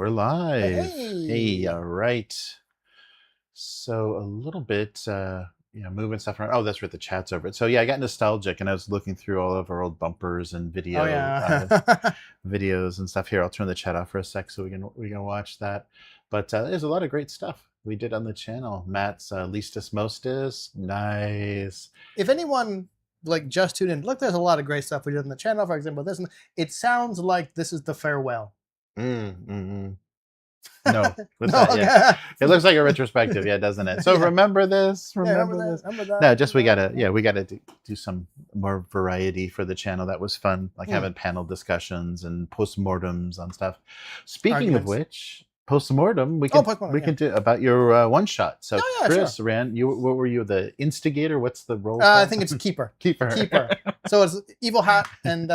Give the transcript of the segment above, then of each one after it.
We're live. Hey. All right. So a little bit, moving stuff around. Oh, that's right. The chat's over it. So yeah, I got nostalgic and I was looking through all of our old bumpers and video Oh yeah. videos and stuff here. I'll turn the chat off for a sec so we can watch that. But there's a lot of great stuff we did on the channel. Matt's Leastus Mostus. Nice. If anyone like just tuned in, look, there's a lot of great stuff we did on the channel. For example, this, and it sounds like this is the farewell. No, No, yeah. It looks like a retrospective, yeah, doesn't it? So Yeah. remember this, Remember this. that? No, just we gotta do some more variety for the channel. That was fun, like having panel discussions and postmortems on stuff. Speaking of which, postmortem we can do about your one shot. So Chris ran. What were you, the instigator? What's the role? I think it's keeper. Keeper. So it's Evil Hat and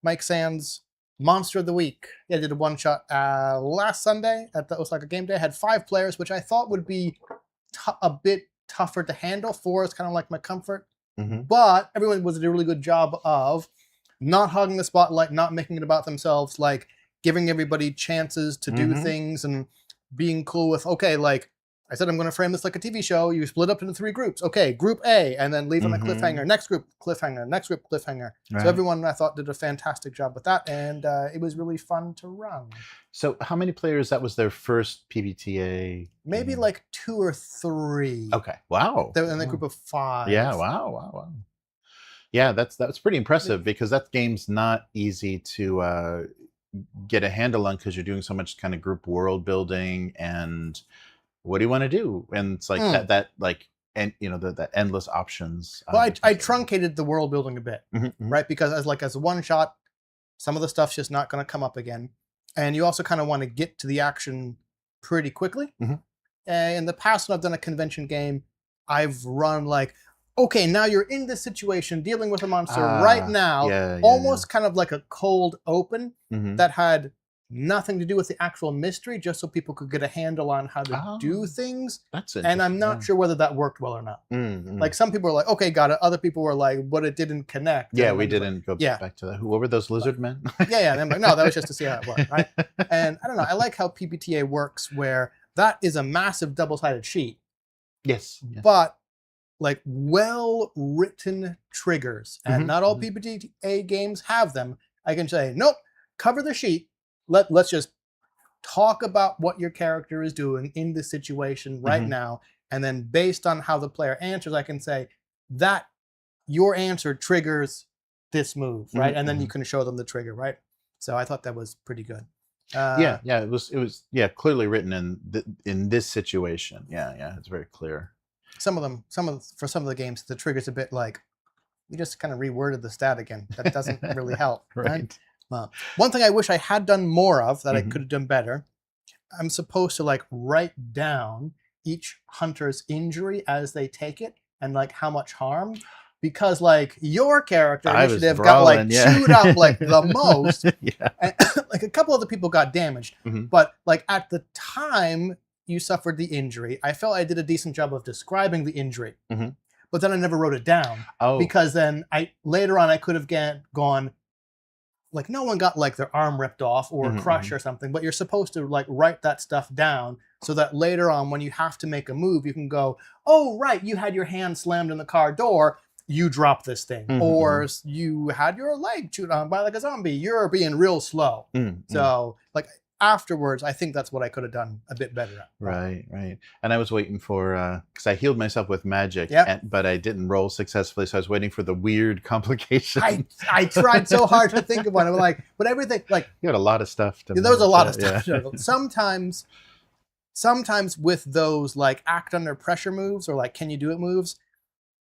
Mike Sands. Monster of the Week. Yeah, I did a one shot last Sunday at the Osaka Game Day. I had 5 players, which I thought would be a bit tougher to handle. 4 is kind of like my comfort. But everyone was a really good job of not hogging the spotlight, not making it about themselves, like giving everybody chances to do things and being cool with, okay, like I said, I'm going to frame this like a TV show. You split up into 3 groups. Okay, group A, and then leave on a cliffhanger. Next group, cliffhanger. Next group, cliffhanger. Right. So everyone, I thought, did a fantastic job with that, and it was really fun to run. So how many players, that was their first PBTA? Maybe like 2 or 3. Okay, wow. They were in a group of 5. Yeah, wow. Yeah, that's pretty impressive, because that game's not easy to get a handle on, because you're doing so much kind of group world building and what do you want to do? And it's like that the endless options. Well, I truncated the world building a bit, right? Because as a one shot, some of the stuff's just not going to come up again. And you also kind of want to get to the action pretty quickly. In the past, when I've done a convention game, I've run like, okay, now you're in this situation dealing with a monster right now, almost kind of like a cold open that had nothing to do with the actual mystery, just so people could get a handle on how to do things. That's and I'm not sure whether that worked well or not. Like some people were like, okay, got it. Other people were like, but it didn't connect. Yeah, we didn't go back to that. What were those lizard men? And I'm like, no, that was just to see how it worked, right? And I don't know, I like how PBTA works, where that is a massive double-sided sheet. Yes. But like well-written triggers, and not all PBTA games have them. I can say, nope, cover the sheet. Let's just talk about what your character is doing in the situation right now, and then based on how the player answers, I can say that your answer triggers this move, right? And then you can show them the trigger, right? So I thought that was pretty good. It was clearly written in this situation. Yeah, it's very clear. For some of the games, the trigger's a bit like, you just kind of reworded the stat again. That doesn't really help, right? One thing I wish I had done more of that I could have done better, I'm supposed to like write down each hunter's injury as they take it and like how much harm, because like your character initiative got like chewed up like the most. And, like a couple other people got damaged, but like at the time you suffered the injury, I felt I did a decent job of describing the injury, but then I never wrote it down because then later on I could have gone, like no one got like their arm ripped off or crushed or something, but you're supposed to like write that stuff down so that later on when you have to make a move, you can go, oh, right, you had your hand slammed in the car door, you dropped this thing. Or you had your leg chewed on by like a zombie, you're being real slow. So like afterwards, I think that's what I could have done a bit better at. Right. And I was waiting for, because I healed myself with magic, but I didn't roll successfully, so I was waiting for the weird complication. I tried so hard to think of one. I'm like, but everything, like... You had a lot of stuff to there was a lot of stuff. Sometimes with those like act under pressure moves or like can you do it moves,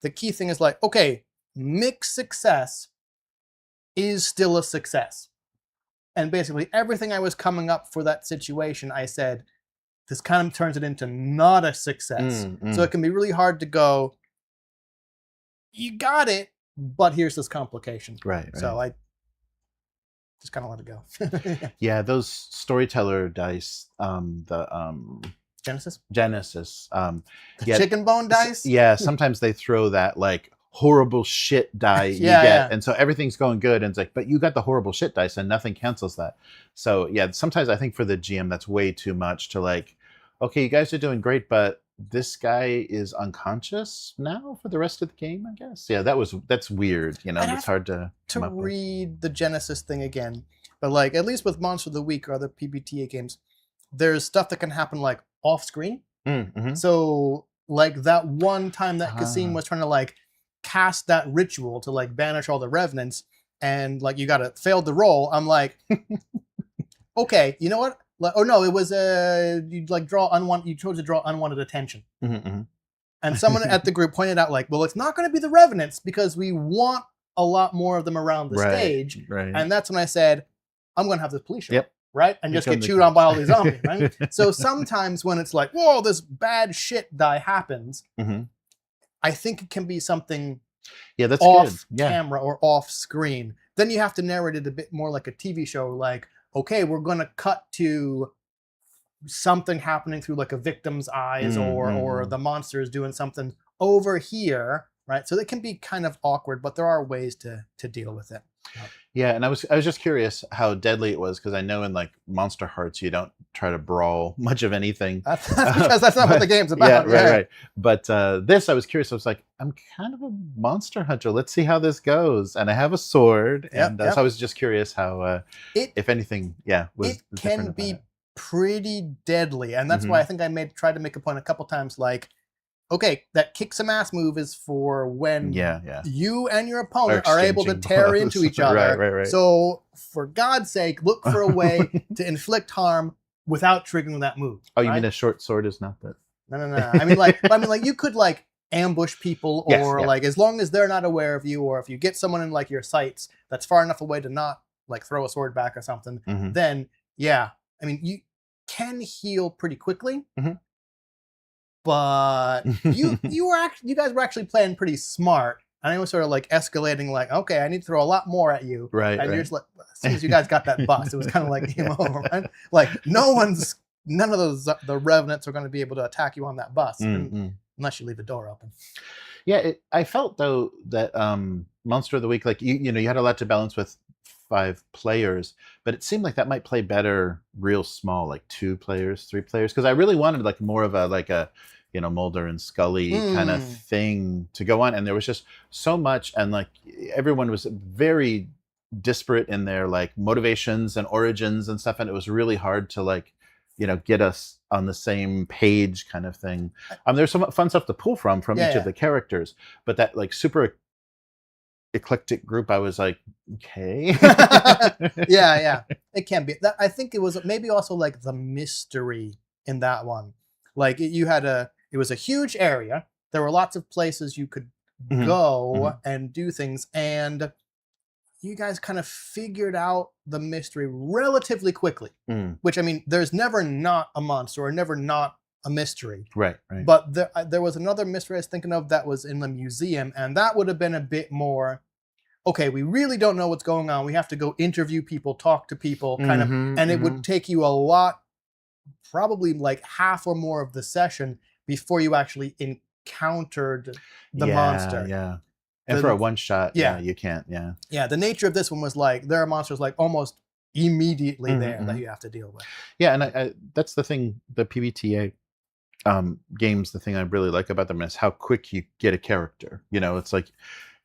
the key thing is like, okay, mixed success is still a success. And basically everything I was coming up for that situation, I said, this kind of turns it into not a success. So it can be really hard to go, you got it, but here's this complication. Right. So I just kind of let it go. Yeah, those storyteller dice, Genesis? Genesis. Chicken bone dice? Yeah, sometimes they throw that like horrible shit die you Yeah, get. yeah. And so everything's going good. And it's like, but you got the horrible shit dice and nothing cancels that. So yeah, sometimes I think for the GM, that's way too much to like, okay, you guys are doing great, but this guy is unconscious now for the rest of the game, I guess. Yeah, that's weird. You know, it's hard to read the Genesis thing again. But like, at least with Monster of the Week or other PBTA games, there's stuff that can happen like off screen. Mm-hmm. So like that one time that Kasim was trying to like cast that ritual to like banish all the revenants, and like you failed the roll. I'm like, okay, you know what? Oh no, it was you like draw unwanted. You chose to draw unwanted attention, and someone at the group pointed out like, well, it's not going to be the revenants because we want a lot more of them around the stage, and that's when I said, I'm going to have this police show, right, and just get chewed on by all these zombies, right? So sometimes when it's like, whoa, this bad shit die happens, I think it can be something that's off good. camera or off screen. Then you have to narrate it a bit more like a TV show, like, okay, we're going to cut to something happening through like a victim's eyes or the monster is doing something over here, right? So it can be kind of awkward, but there are ways to deal with it. Yeah, and I was just curious how deadly it was, because I know in like Monster Hearts you don't try to brawl much of anything. That's because that's not what the game's about. Yeah, right. But this, I was curious. I was like, I'm kind of a monster hunter. Let's see how this goes. And I have a sword, and so I was just curious how, if anything, was it can be pretty deadly, and that's why I think I tried to make a point a couple times, like, okay, that kick some ass move is for when you and your opponent are able to tear into each other. Right. So for God's sake, look for a way to inflict harm without triggering that move. Oh, you mean a short sword is not that? No. I mean, like you could like ambush people, or like as long as they're not aware of you, or if you get someone in like your sights that's far enough away to not like throw a sword back or something, then I mean, you can heal pretty quickly. But you guys were actually playing pretty smart, and I was sort of like escalating, like, okay, I need to throw a lot more at you, right? And you're just like, as soon as you guys got that bust, it was kind of like game over, right? Like none of those the revenants are going to be able to attack you on that bus unless you leave the door open. Yeah, I felt though that Monster of the Week, like you had a lot to balance with 5 players, but it seemed like that might play better real small, like 2 players, 3 players, because I really wanted like more of a Mulder and Scully kind of thing to go on, and there was just so much, and like everyone was very disparate in their like motivations and origins and stuff, and it was really hard to like get us on the same page kind of thing. There's some fun stuff to pull from each of the characters, but that like super eclectic group, I was like, okay. yeah, it can be that. I think it was maybe also like the mystery in that one, like it was a huge area, there were lots of places you could go and do things, and you guys kind of figured out the mystery relatively quickly, which, I mean, there's never not a monster or never not a mystery, right. But there was another mystery I was thinking of that was in the museum, and that would have been a bit more, okay, we really don't know what's going on, we have to go interview people, talk to people, kind of, and it would take you a lot, probably like half or more of the session before you actually encountered the monster. And for a one shot, you can't. The nature of this one was like, there are monsters like almost immediately there that you have to deal with. Yeah, and I that's the thing, the PBTA games, the thing I really like about them is how quick you get a character. It's like,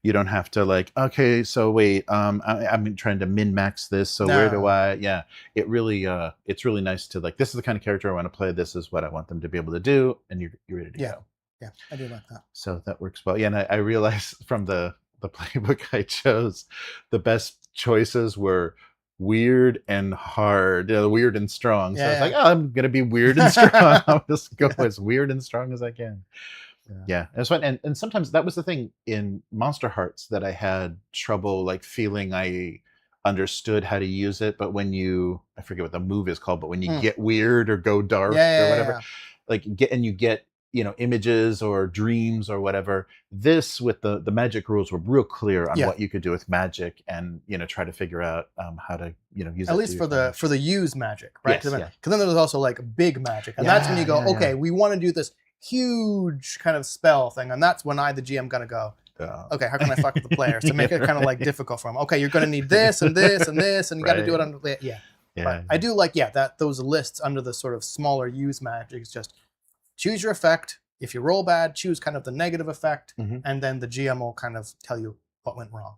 you don't have to like, okay, so wait, I'm trying to min-max this, so where do I, it really, it's really nice to like, this is the kind of character I want to play, this is what I want them to be able to do, and you're ready to go. Yeah, I do like that. So that works well. Yeah, and I realized from the playbook I chose, the best choices were weird and hard, weird and strong. So I was like, oh, I'm going to be weird and strong. I'll just go as weird and strong as I can. Yeah, it's fun. And sometimes that was the thing in Monster Hearts that I had trouble like feeling I understood how to use it. But when I forget what the move is called, but when you get weird or go dark or whatever, like you get images or dreams or whatever, this with the magic rules were real clear on what you could do with magic, and try to figure out how to use at it least for the use magic, right? Because Yes, then there's also like big magic, and that's when you go, okay, we want to do this huge kind of spell thing, and that's when the GM gonna go, Okay, how can I fuck with the players to make it kind of like difficult for them? Okay, you're going to need this and this and this, and you got to do it under the But I do like that those lists under the sort of smaller use magic is just choose your effect. If you roll bad, choose kind of the negative effect, and then the GM will kind of tell you what went wrong.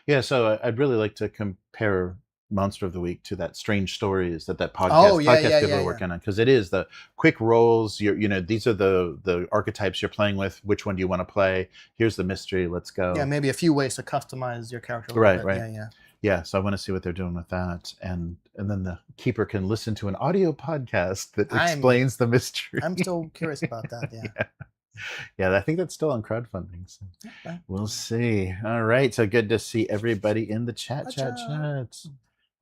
Yeah. So I'd really like to compare Monster of the Week to that Strange Stories that podcast people are working on, because it is the quick rolls. These are the archetypes you're playing with. Which one do you want to play? Here's the mystery. Let's go. Yeah, maybe a few ways to customize your character. Right. Yeah, so I want to see what they're doing with that, and then the keeper can listen to an audio podcast that explains the mystery. I'm still curious about that. Yeah, I think that's still on crowdfunding. So we'll see. All right, so good to see everybody in the chat.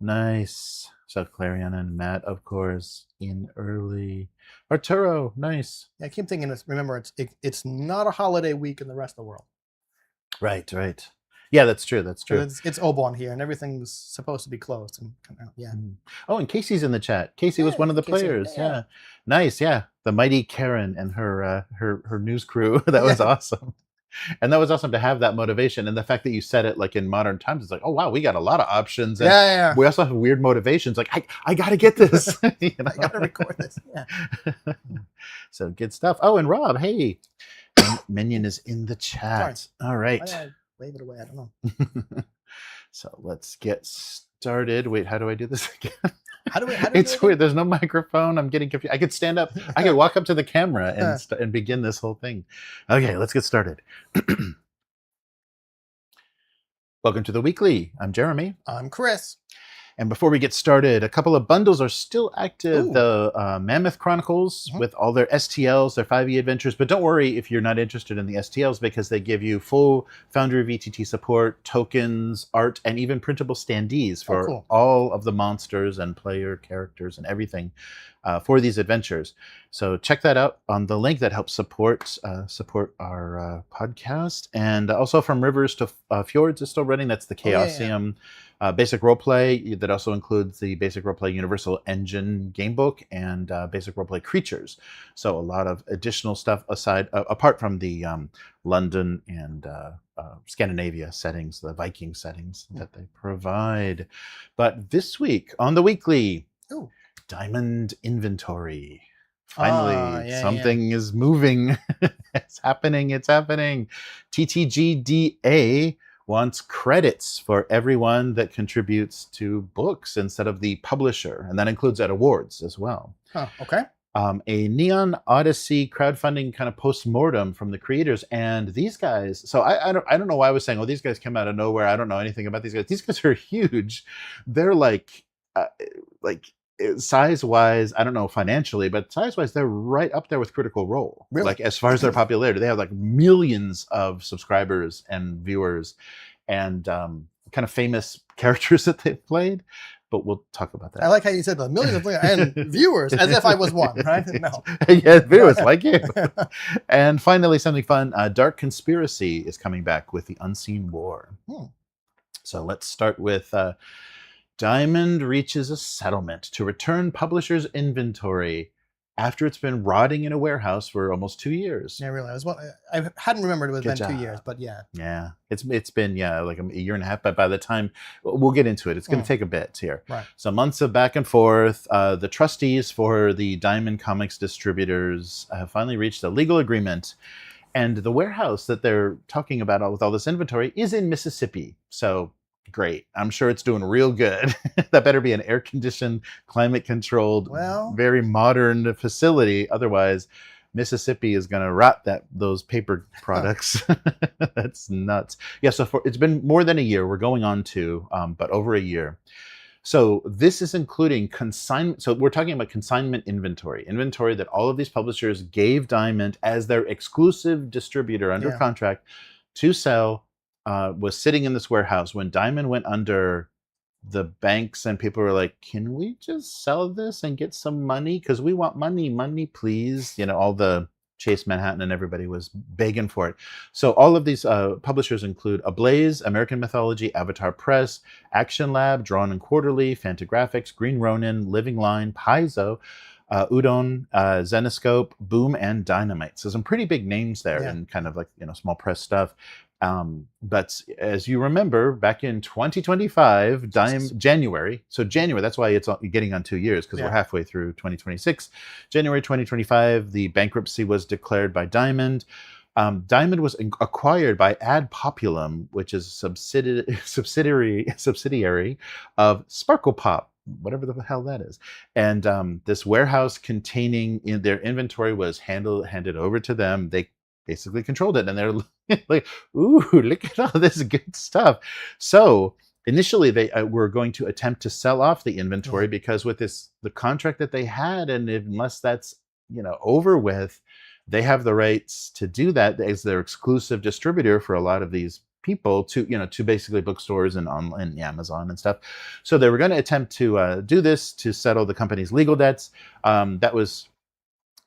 Nice. So Clarion and Matt, of course, in early. Arturo, nice. Yeah, I keep thinking. Remember, it's not a holiday week in the rest of the world. Right. Yeah, that's true. It's Obon here, and everything's supposed to be closed. And Oh, and Casey's in the chat. Casey was one of the players. Yeah. Nice. Yeah, the mighty Karen and her news crew. That was awesome. And that was awesome to have that motivation, and the fact that you said it like in modern times, it's like, oh wow, we got a lot of options. And we also have weird motivations. Like I got to get this. I got to record this. Yeah. So good stuff. Oh, and Rob, hey, Minion is in the chat. Sorry. All right. Wave it away. I don't know. So let's get started. Wait, how do I do this again? How do it's weird. There's no microphone. I'm getting confused. I could stand up. I could walk up to the camera and begin this whole thing. Okay, let's get started. Welcome to the weekly. I'm Jeremy. I'm Chris. And before we get started, a couple of bundles are still active. Ooh. The Mammoth Chronicles with all their STLs, their 5e adventures. But don't worry if you're not interested in the STLs, because they give you full Foundry VTT support, tokens, art, and even printable standees for all of the monsters and player characters and everything for these adventures. So check that out on the link that helps support our podcast. And also From Rivers to Fjords is still running. That's the Chaosium. Basic Roleplay that also includes the Basic Roleplay Universal Engine Gamebook and Basic Roleplay Creatures. So a lot of additional stuff apart from the London and Scandinavia settings, the Viking settings that they provide. But this week on the weekly, Diamond Inventory. Finally, something is moving. It's happening. TTGDA wants credits for everyone that contributes to books instead of the publisher, and that includes at awards as well. Okay. A Neon Odyssey crowdfunding kind of post-mortem from the creators, and these guys. So I don't know why I was saying, these guys came out of nowhere. I don't know anything about these guys. These guys are huge. They're like size-wise, I don't know financially, but size-wise, they're right up there with Critical Role. Really? Like as far as their popularity, they have like millions of subscribers and viewers, and kind of famous characters that they've played. But we'll talk about that. I like how you said the millions of and viewers, as if I was one, right? No. Yeah, viewers like you. And finally, something fun. Dark Conspiracy is coming back with the Unseen War. So let's start with Diamond reaches a settlement to return publisher's inventory after it's been rotting in a warehouse for almost 2 years. Yeah, really. I hadn't remembered it was been 2 years, but yeah. Yeah, it's been like a year and a half, but by the time we'll get into it, it's going to take a bit here. Right. So months of back and forth. The trustees for the Diamond Comics Distributors have finally reached a legal agreement, and the warehouse that they're talking about with all this inventory is in Mississippi. So great. I'm sure it's doing real good. That better be an air-conditioned, climate-controlled, very modern facility. Otherwise, Mississippi is going to rot those paper products. That's nuts. Yeah, so it's been more than a year. We're going on to, but over a year. So this is including consignment. So we're talking about consignment inventory that all of these publishers gave Diamond as their exclusive distributor under contract to sell. Was sitting in this warehouse when Diamond went under. The banks and people were like, can we just sell this and get some money? Because we want money, please. All the Chase Manhattan and everybody was begging for it. So all of these publishers include Ablaze, American Mythology, Avatar Press, Action Lab, Drawn and Quarterly, Fantagraphics, Green Ronin, Living Line, Paizo, Udon, Zenoscope, Boom, and Dynamite. So some pretty big names there, and kind of like small press stuff. But as you remember, back in 2025, January. So January, that's why it's getting on 2 years, because we're halfway through 2026. January 2025, the bankruptcy was declared by Diamond. Diamond was acquired by Ad Populum, which is a subsidiary of Sparkle Pop, whatever the hell that is. And this warehouse containing their inventory was handed over to them. They basically controlled it, and they're like, ooh, look at all this good stuff. So initially they were going to attempt to sell off the inventory, because with the contract that they had, and unless that's over with, they have the rights to do that as their exclusive distributor for a lot of these people to basically bookstores and online Amazon and stuff. So they were going to attempt to do this to settle the company's legal debts. That was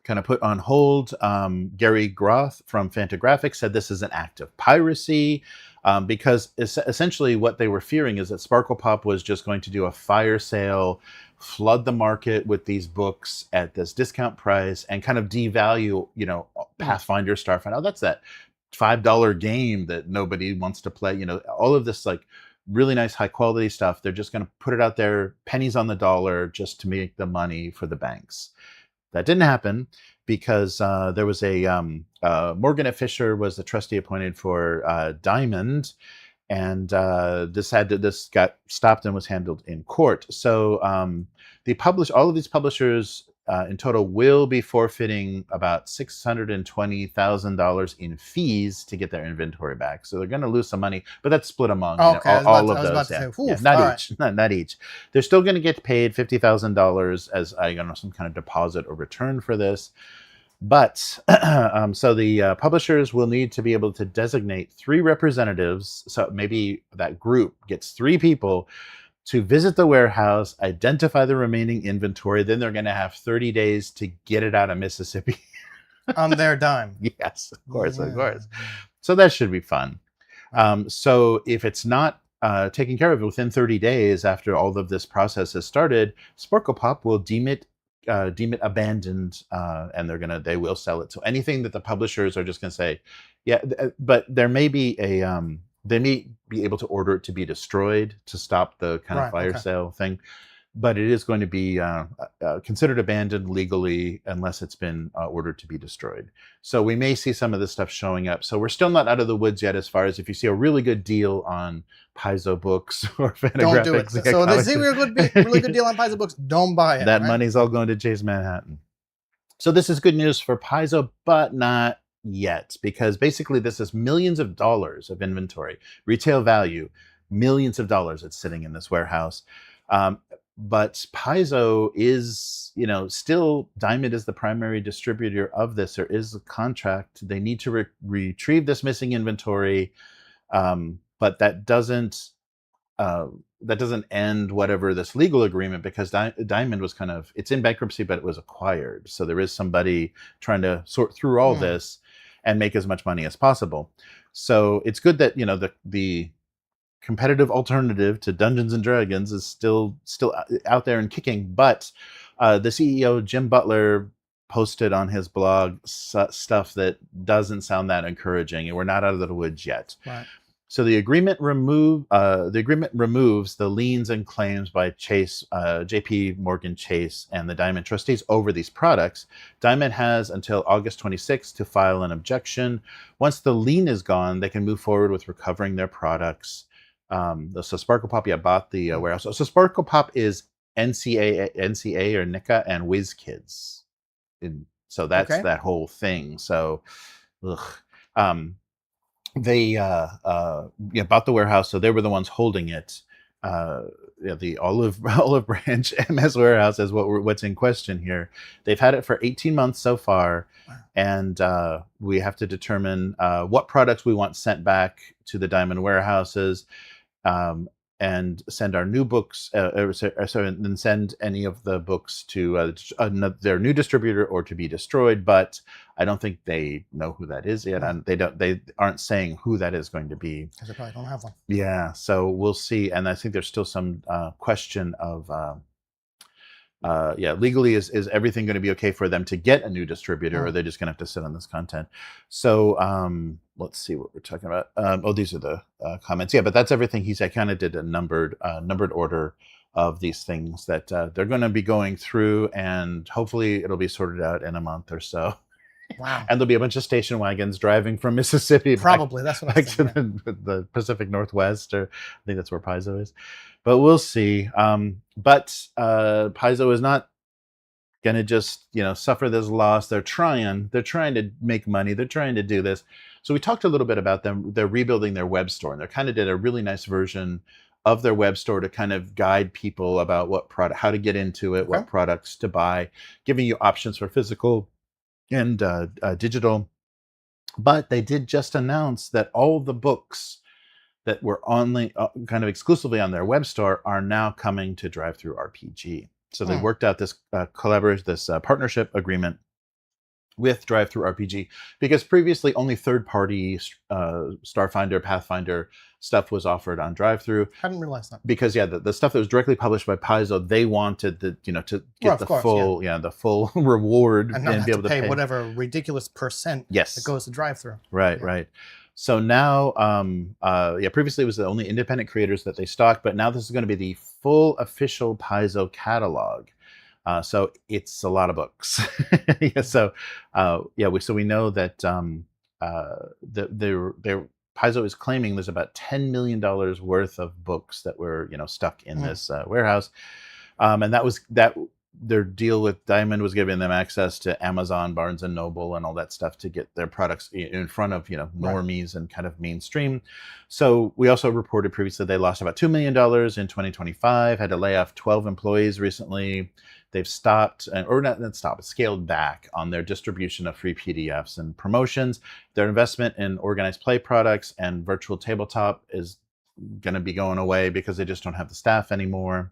kind of put on hold. Gary Groth from Fantagraphics said this is an act of piracy, because essentially what they were fearing is that Sparkle Pop was just going to do a fire sale, flood the market with these books at this discount price, and kind of devalue, Pathfinder, Starfinder. Oh, that's that $5 game that nobody wants to play. All of this like really nice high quality stuff. They're just going to put it out there, pennies on the dollar, just to make the money for the banks. That didn't happen, because there was Morgan & Fisher was the trustee appointed for Diamond, and this got stopped and was handled in court. So all of these publishers in total will be forfeiting about $620,000 in fees to get their inventory back. So they're going to lose some money, but that's split among all of those. Not each. They're still going to get paid $50,000 as some kind of deposit or return for this. But so the publishers will need to be able to designate 3 representatives. So maybe that group gets 3 people to visit the warehouse, identify the remaining inventory. Then they're going to have 30 days to get it out of Mississippi. On their dime. Yes, of course. So that should be fun. So if it's not taken care of within 30 days after all of this process has started, Sparkle Pop will deem it abandoned, and they will sell it. So anything that the publishers are just going to say, but there may be they may be able to order it to be destroyed to stop the kind of fire sale thing, but it is going to be considered abandoned legally unless it's been ordered to be destroyed. So we may see some of this stuff showing up. So we're still not out of the woods yet, as far as if you see a really good deal on Paizo books or Fantagraphics. Don't do it. So they see a really good deal on Paizo books, don't buy it. That money's all going to Chase Manhattan. So this is good news for Paizo, but not yet, because basically this is millions of dollars of inventory, retail value, millions of dollars that's sitting in this warehouse. But Paizo is, still Diamond is the primary distributor of this. There is a contract. They need to retrieve this missing inventory, but that doesn't end whatever this legal agreement, because Diamond was it's in bankruptcy, but it was acquired. So there is somebody trying to sort through all this and make as much money as possible. So it's good that the competitive alternative to Dungeons and Dragons is still out there and kicking. But the CEO Jim Butler posted on his blog stuff that doesn't sound that encouraging, and we're not out of the woods yet. Right. So the agreement removes the liens and claims by J.P. Morgan Chase and the Diamond trustees over these products. Diamond has until August 26th to file an objection. Once the lien is gone, they can move forward with recovering their products. So Sparkle Pop, bought the warehouse. So Sparkle Pop is NCA or NICA and WizKids. So that's that whole thing. So, they bought the warehouse, so they were the ones holding it. The Olive Branch MS warehouse is what's in question here. They've had it for 18 months so far, and we have to determine what products we want sent back to the Diamond warehouses, and send our new books, and send any of the books to their new distributor or to be destroyed. But I don't think they know who that is yet, and they aren't saying who that is going to be, because they probably don't have one. Yeah, so we'll see. And I think there's still some question of legally, is everything going to be okay for them to get a new distributor, or are they just going to have to sit on this content? So let's see what we're talking about. These are the comments. Yeah, but that's everything. I kind of did a numbered order of these things that they're going to be going through, and hopefully it'll be sorted out in a month or so. Wow. And there'll be a bunch of station wagons driving from Mississippi probably back, that's what I to the Pacific Northwest, or I think that's where Paizo is. But we'll see. But Paizo is not going to just, suffer this loss. They're trying to make money. They're trying to do this. So we talked a little bit about them. They're rebuilding their web store, and they kind of did a really nice version of their web store to kind of guide people about what product, how to get into it, what products to buy, giving you options for physical and digital. But they did just announce that all the books that were only kind of exclusively on their web store are now coming to DriveThruRPG. So they worked out this collaboration, this partnership agreement with DriveThruRPG, because previously only third-party Starfinder, Pathfinder stuff was offered on DriveThru. Hadn't realized that. Because the stuff that was directly published by Paizo, they wanted to get the full reward and not have be able to pay whatever ridiculous percent that goes to DriveThru. Right. So now, previously it was the only independent creators that they stocked, but now this is going to be the full official Paizo catalog. So it's a lot of books. So we know that Paizo is claiming there's about $10 million worth of books that were stuck in this warehouse, and that their deal with Diamond was giving them access to Amazon, Barnes and Noble, and all that stuff to get their products in front of normies and kind of mainstream. So we also reported previously they lost about $2 million in 2025, had to lay off 12 employees recently. They've stopped, scaled back on their distribution of free PDFs and promotions. Their investment in organized play products and virtual tabletop is going to be going away because they just don't have the staff anymore.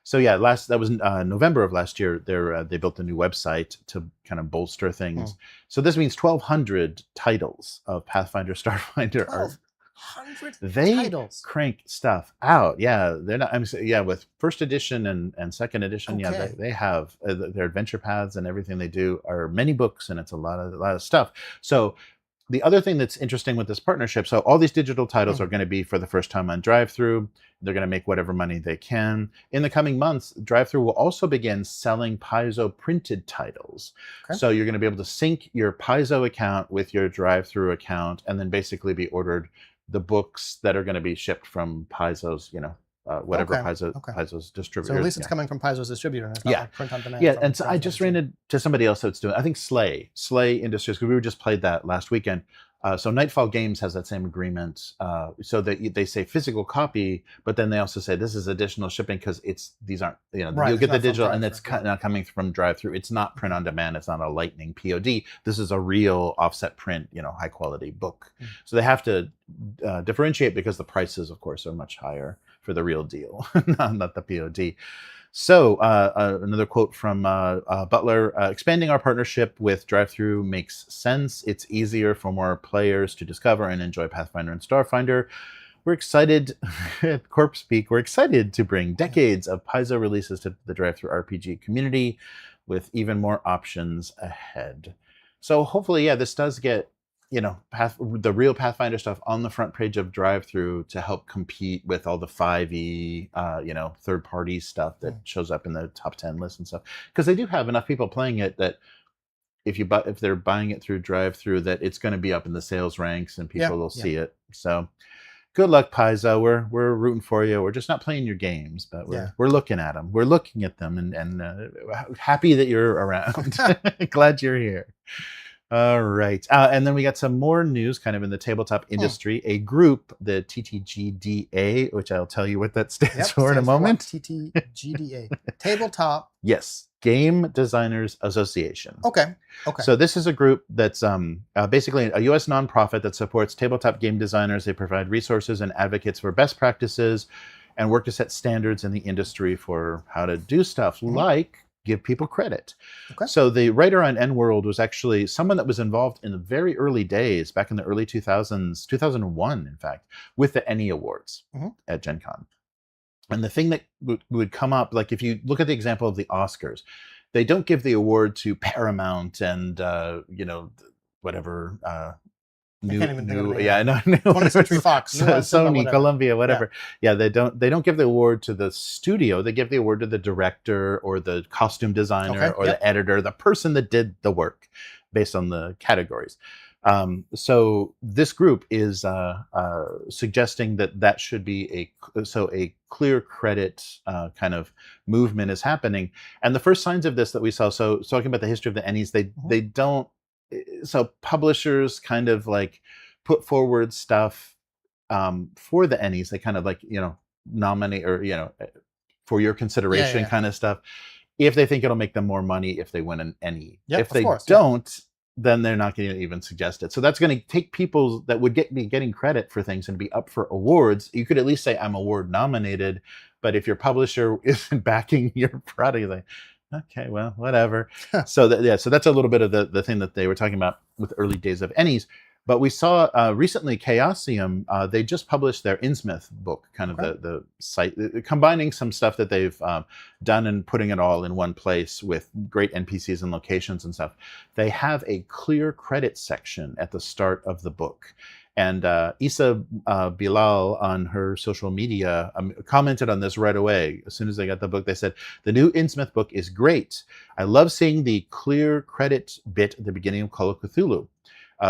So that was November of last year. They built a new website to kind of bolster things. So this means 1,200 titles of Pathfinder, Starfinder are. 100 titles. Crank stuff out. Yeah, they're not. With first edition and second edition. Okay. Yeah, they have their adventure paths, and everything they do are many books, and it's a lot of stuff. So the other thing that's interesting with this partnership, so all these digital titles are going to be for the first time on DriveThru. They're going to make whatever money they can. In the coming months, DriveThru will also begin selling Paizo printed titles. Okay. So you're going to be able to sync your Paizo account with your DriveThru account, and then basically be ordered the books that are going to be shipped from Paizo's, Paizo's distributor. So at least it's coming from Paizo's distributor. And it's not like print on demand. Yeah, and so I just ran into somebody else that's doing, I think Slay Industries, because we just played that last weekend. So Nightfall Games has that same agreement. So that they say physical copy, but then they also say this is additional shipping because these aren't, you'll get the digital, and it's not coming from DriveThru. It's not print on demand. It's not a Lightning POD. This is a real offset print, high quality book. So they have to differentiate because the prices, of course, are much higher for the real deal, not the POD. So another quote from Butler, expanding our partnership with DriveThru makes sense. It's easier for more players to discover and enjoy Pathfinder and Starfinder. We're excited, at Corp Speak, we're excited to bring decades of Paizo releases to the DriveThruRPG community with even more options ahead. So hopefully, this does get the real Pathfinder stuff on the front page of DriveThru to help compete with all the 5e, third-party stuff that shows up in the top 10 lists and stuff. Because they do have enough people playing it that if they're buying it through DriveThru, that it's going to be up in the sales ranks and people will see it. So good luck, Paizo. We're rooting for you. We're just not playing your games, but we're looking at them. We're looking at them and happy that you're around. Glad you're here. All right. And then we got some more news kind of in the tabletop industry. A group, the TTGDA, which I'll tell you what that stands for in a moment. TTGDA. Tabletop. Yes. Game Designers Association. Okay. So this is a group that's basically a U.S. nonprofit that supports tabletop game designers. They provide resources and advocates for best practices and work to set standards in the industry for how to do stuff like give people credit. So the writer on N-World was actually someone that was involved in the very early days, back in the early 2000s, 2001, in fact, with the ENnie Awards at Gen Con. And the thing that would come up, like if you look at the example of the Oscars, they don't give the award to Paramount and whatever I can't even think of yeah, it. no, 20th Century Fox, Sony, Columbia, whatever. Yeah. They don't give the award to the studio. They give the award to the director or the costume designer or the editor, the person that did the work, based on the categories. So this group is suggesting that should be a clear credit kind of movement is happening. And the first signs of this that we saw, so talking about the history of the Ennies, they don't, so publishers kind of like put forward stuff for the Ennies. They kind of like, nominate or, for your consideration kind of stuff, if they think it'll make them more money if they win an Ennie. If they don't, then they're not going to even suggest it. So that's going to take people that would be getting credit for things and be up for awards. You could at least say, I'm award nominated. But if your publisher isn't backing your product, you're like, okay, well, whatever. So that's a little bit of the thing that they were talking about with early days of Ennies. But we saw recently Chaosium, they just published their Innsmouth book, kind of the site, combining some stuff that they've done and putting it all in one place with great NPCs and locations and stuff. They have a clear credit section at the start of the book. And Isa Bilal on her social media commented on this right away. As soon as they got the book, they said, the new Innsmouth book is great. I love seeing the clear credit bit at the beginning of Call of Cthulhu.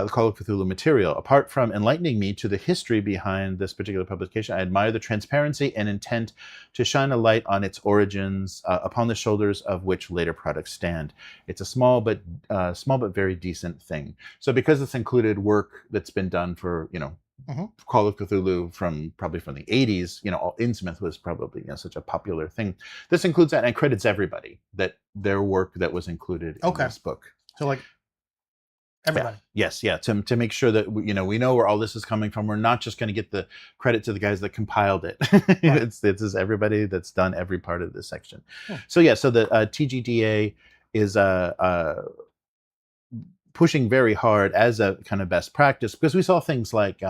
Call of Cthulhu material. Apart from enlightening me to the history behind this particular publication, I admire the transparency and intent to shine a light on its origins, upon the shoulders of which later products stand. It's a small but very decent thing. So because it's included work that's been done for Call of Cthulhu probably from the 80s, Innsmouth was probably such a popular thing. This includes that and credits everybody that their work that was included in this book. So like everybody. Yes, to make sure that we know where all this is coming from. We're not just going to get the credit to the guys that compiled it. It's everybody that's done every part of this section. So the TGDA is pushing very hard as a kind of best practice, because we saw things like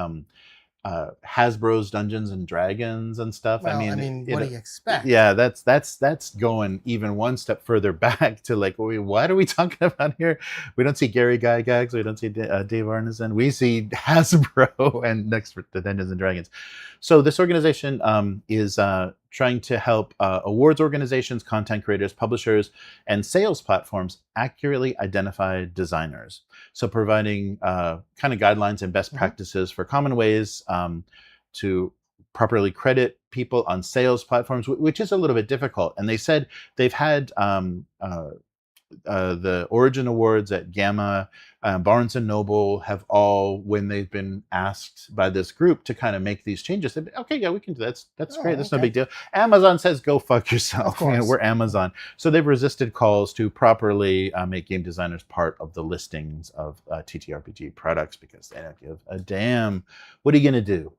Hasbro's Dungeons and Dragons and stuff. Well, what do you expect? Yeah, that's going even one step further back to like, what are we talking about here? We don't see Gary Gygax, we don't see Dave Arneson, we see Hasbro and next to Dungeons and Dragons. So this organization is trying to help awards organizations, content creators, publishers, and sales platforms accurately identify designers. So providing kind of guidelines and best practices for common ways to properly credit people on sales platforms, which is a little bit difficult. And they said they've had the Origin Awards at Gamma, Barnes & Noble have all, when they've been asked by this group to kind of make these changes, they've been, okay, yeah, we can do that. That's great. That's no big deal. Amazon says, go fuck yourself. We're Amazon. So they've resisted calls to properly make game designers part of the listings of TTRPG products, because they don't give a damn. What are you going to do?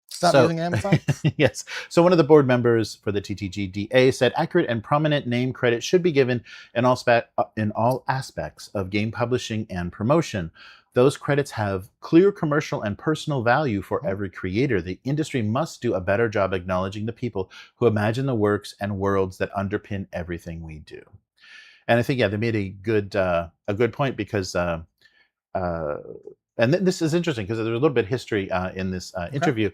Stop using Amazon? Yes. So one of the board members for the TTGDA said, accurate and prominent name credit should be given in all aspects of game publishing and promotion. Those credits have clear commercial and personal value for every creator. The industry must do a better job acknowledging the people who imagine the works and worlds that underpin everything we do. And I think, they made a good point, because and this is interesting because there's a little bit of history in this interview.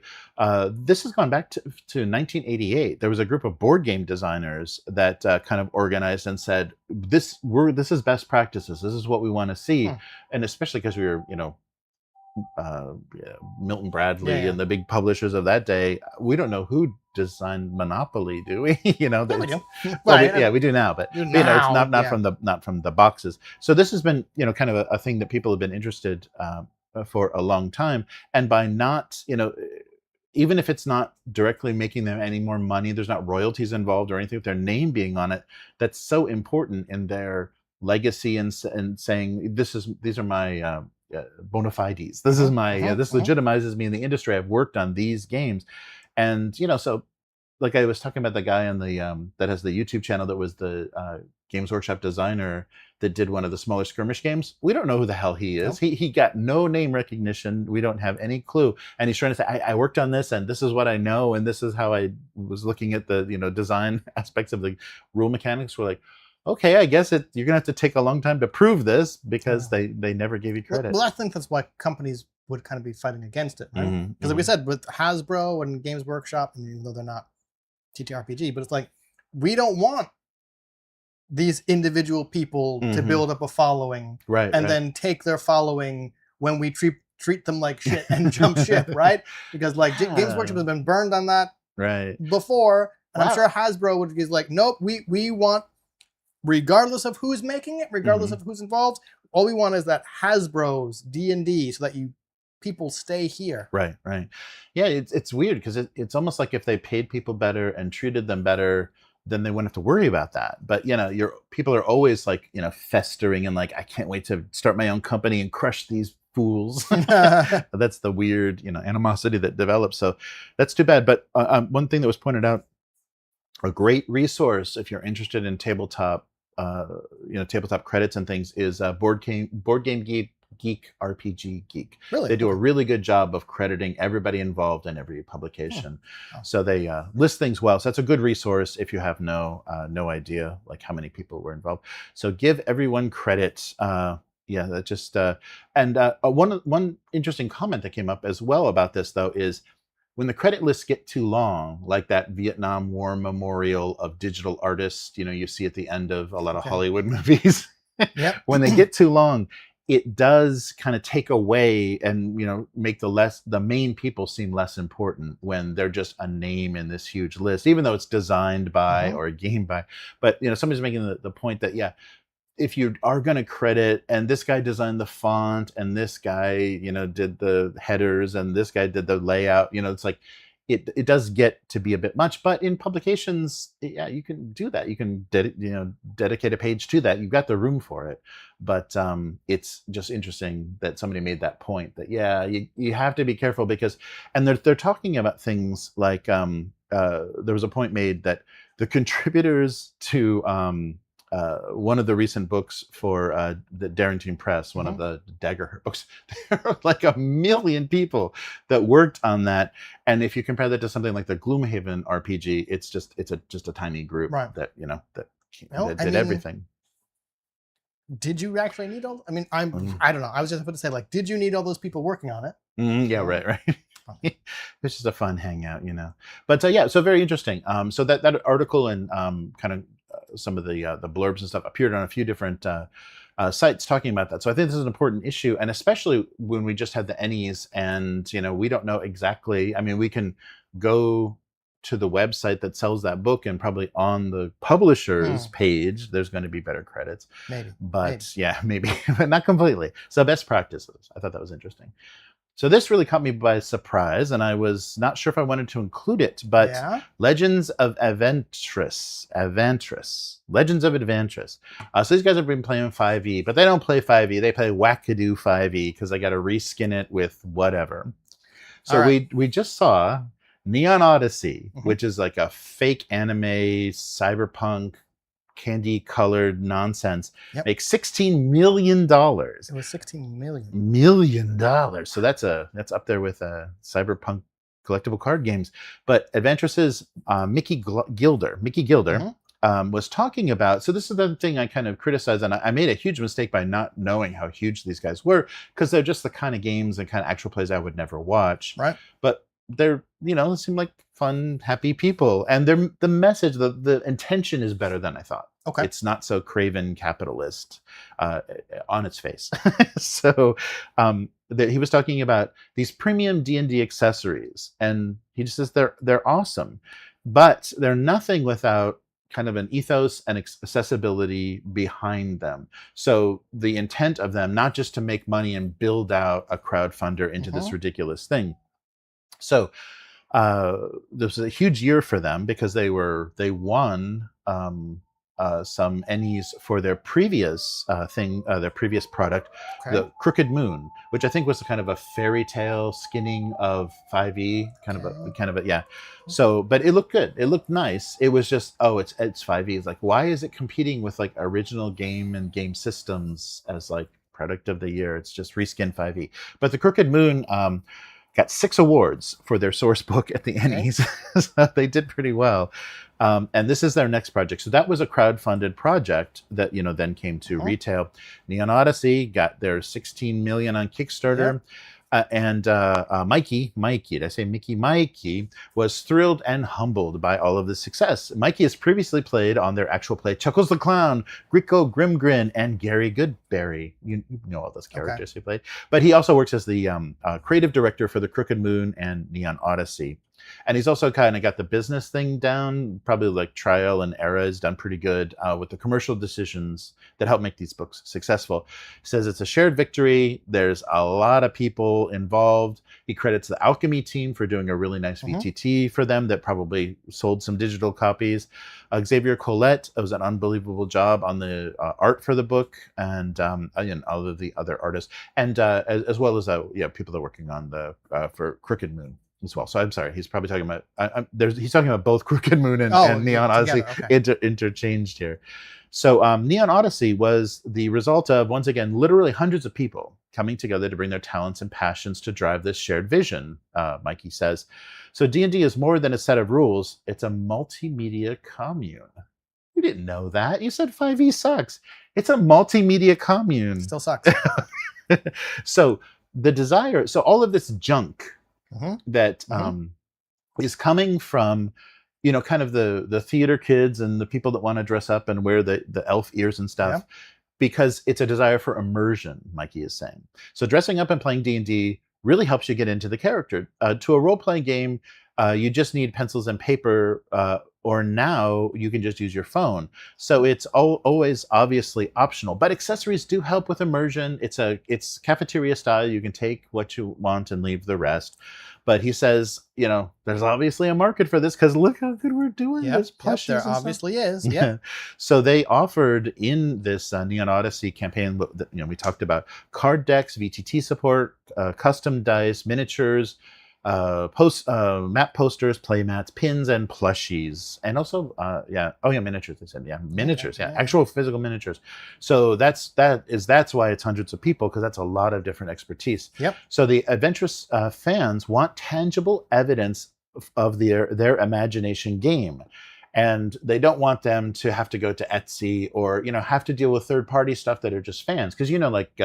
This has gone back to 1988. There was a group of board game designers that kind of organized and said, this is best practices. This is what we want to see. And especially because we were, Milton Bradley and the big publishers of that day, we don't know who designed Monopoly, do we? We do. We do now, but it's not from the boxes. So this has been kind of a thing that people have been interested for a long time, and by not even if it's not directly making them any more money, there's not royalties involved or anything with their name being on it, that's so important in their legacy and saying these are my bona fides. This is my this legitimizes me in the industry. I've worked on these games. And so like I was talking about the guy on the that has the YouTube channel that was the Games Workshop designer that did one of the smaller skirmish games. We don't know who the hell he is. Nope. He got no name recognition. We don't have any clue. And he's trying to say, I worked on this, and this is what I know, and this is how I was looking at the design aspects of the rule mechanics. We're like, okay, I guess you're gonna have to take a long time to prove this because they never gave you credit. Well, I think that's why companies would kind of be fighting against it, right? Because like we said, with Hasbro and Games Workshop, and even though they're not TTRPG, but it's like, we don't want these individual people to build up a following, and then take their following when we treat them like shit and jump ship, right? Because like Games Workshop has been burned on that before, and I'm sure Hasbro would be like, nope, we want, regardless of who's making it, regardless of who's involved, all we want is that Hasbro's D&D, so that people stay here. Right. Yeah, it's weird because it's almost like if they paid people better and treated them better, then they wouldn't have to worry about that. But people are always like festering and like, I can't wait to start my own company and crush these fools. That's the weird animosity that develops. So that's too bad. But one thing that was pointed out, a great resource if you're interested in tabletop, tabletop credits and things, is Board Game Geek RPG Geek. Really? They do a really good job of crediting everybody involved in every publication. So they list things well. So that's a good resource if you have no idea like how many people were involved. So give everyone credit. That just and one interesting comment that came up as well about this though is, when the credit lists get too long, like that Vietnam War memorial of digital artists, you see at the end of a lot of Hollywood movies, when they get too long, it does kind of take away and make the main people seem less important when they're just a name in this huge list, even though it's designed by or a game by. But somebody's making the point that if you are going to credit, and this guy designed the font, and this guy did the headers, and this guy did the layout, it's like it does get to be a bit much. But in publications, you can do that. You can dedicate a page to that. You've got the room for it. But it's just interesting that somebody made that point that you have to be careful because, and they're talking about things like there was a point made that the contributors to one of the recent books for the Darrington Press, one of the Daggerheart books, there are like 1 million people that worked on that. And if you compare that to something like the Gloomhaven RPG, it's just a tiny group that did everything. Did you actually need all? I mean, I don't know. I was just about to say, like, did you need all those people working on it? Right. It's just a fun hangout, But so very interesting. So that article and kind of some of the blurbs and stuff appeared on a few different sites talking about that. So I think this is an important issue, and especially when we just had the ENnies and we don't know exactly. I mean, we can go to the website that sells that book, and probably on the publisher's page there's going to be better credits, maybe but not completely. So best practices, I thought that was interesting. So this really caught me by surprise, and I was not sure if I wanted to include it, but Legends of Avantris. Legends of Avantris. So these guys have been playing 5e, but they don't play 5e. They play wackadoo 5e because they got to reskin it with whatever. So we just saw Neon Odyssey, which is like a fake anime, cyberpunk, candy-colored nonsense, make $16 million. It was $16 million. So that's up there with cyberpunk collectible card games. But Avantris's Mickey Gilder was talking about. So this is the thing I kind of criticized, and I made a huge mistake by not knowing how huge these guys were, because they're just the kind of games and kind of actual plays I would never watch. Right. But they're they seem like fun, happy people, and the message, the intention is better than I thought. Okay, it's not so craven capitalist on its face. So he was talking about these premium D&D accessories, and he just says they're awesome, but they're nothing without kind of an ethos and accessibility behind them. So the intent of them, not just to make money and build out a crowdfunder into this ridiculous thing. So this was a huge year for them because they won some NEs for their previous their previous product, the Crooked Moon, which I think was kind of a fairy tale skinning of 5e, kind of a yeah. So, but it looked good. It looked nice. It was just, oh, it's 5e. It's like, why is it competing with like original game and game systems as like product of the year? It's just reskin 5e. But the Crooked Moon got 6 awards for their source book at the NEs. So they did pretty well. And this is their next project. So that was a crowdfunded project that, you know, then came to retail. Neon Odyssey got their 16 million on Kickstarter. And Mikey, did I say Mickey? Mikey was thrilled and humbled by all of the success. Mikey has previously played on their actual play Chuckles the Clown, Gricko Grimgrin, and Gary Goodberry. You know all those characters he played. But he also works as the creative director for the Crooked Moon and Neon Odyssey. And he's also kind of got the business thing down, probably like Trial and Error is done pretty good with the commercial decisions that help make these books successful. He says it's a shared victory. There's a lot of people involved. He credits the Alchemy team for doing a really nice VTT for them that probably sold some digital copies. Xavier Colette was an unbelievable job on the art for the book, and all of the other artists, and as well as people that are working on the for Crooked Moon as well. So I'm sorry, he's probably talking about he's talking about both Crooked Moon and Neon Odyssey interchanged here. So Neon Odyssey was the result of, once again, literally hundreds of people coming together to bring their talents and passions to drive this shared vision, Mikey says. So D&D is more than a set of rules. It's a multimedia commune. You didn't know that. You said 5e sucks. It's a multimedia commune. Still sucks. So the desire, so all of this junk that is coming from, you know, kind of the theater kids and the people that want to dress up and wear the elf ears and stuff, because it's a desire for immersion, Mikey is saying. So dressing up and playing D&D really helps you get into the character. To a role-playing game, you just need pencils and paper, or now you can just use your phone. So it's always obviously optional, but accessories do help with immersion. It's cafeteria style. You can take what you want and leave the rest. But he says, you know, there's obviously a market for this because look how good we're doing. There's plushies. There obviously is. So they offered in this Neon Odyssey campaign that, you know, we talked about card decks, VTT support, custom dice, miniatures, map posters, play mats, pins, and plushies, and also miniatures. They said miniatures, actual physical miniatures. So that's why it's hundreds of people, because that's a lot of different expertise. So the Avantris fans want tangible evidence of their imagination game. And they don't want them to have to go to Etsy or, you know, have to deal with third-party stuff that are just fans. Because, you know, like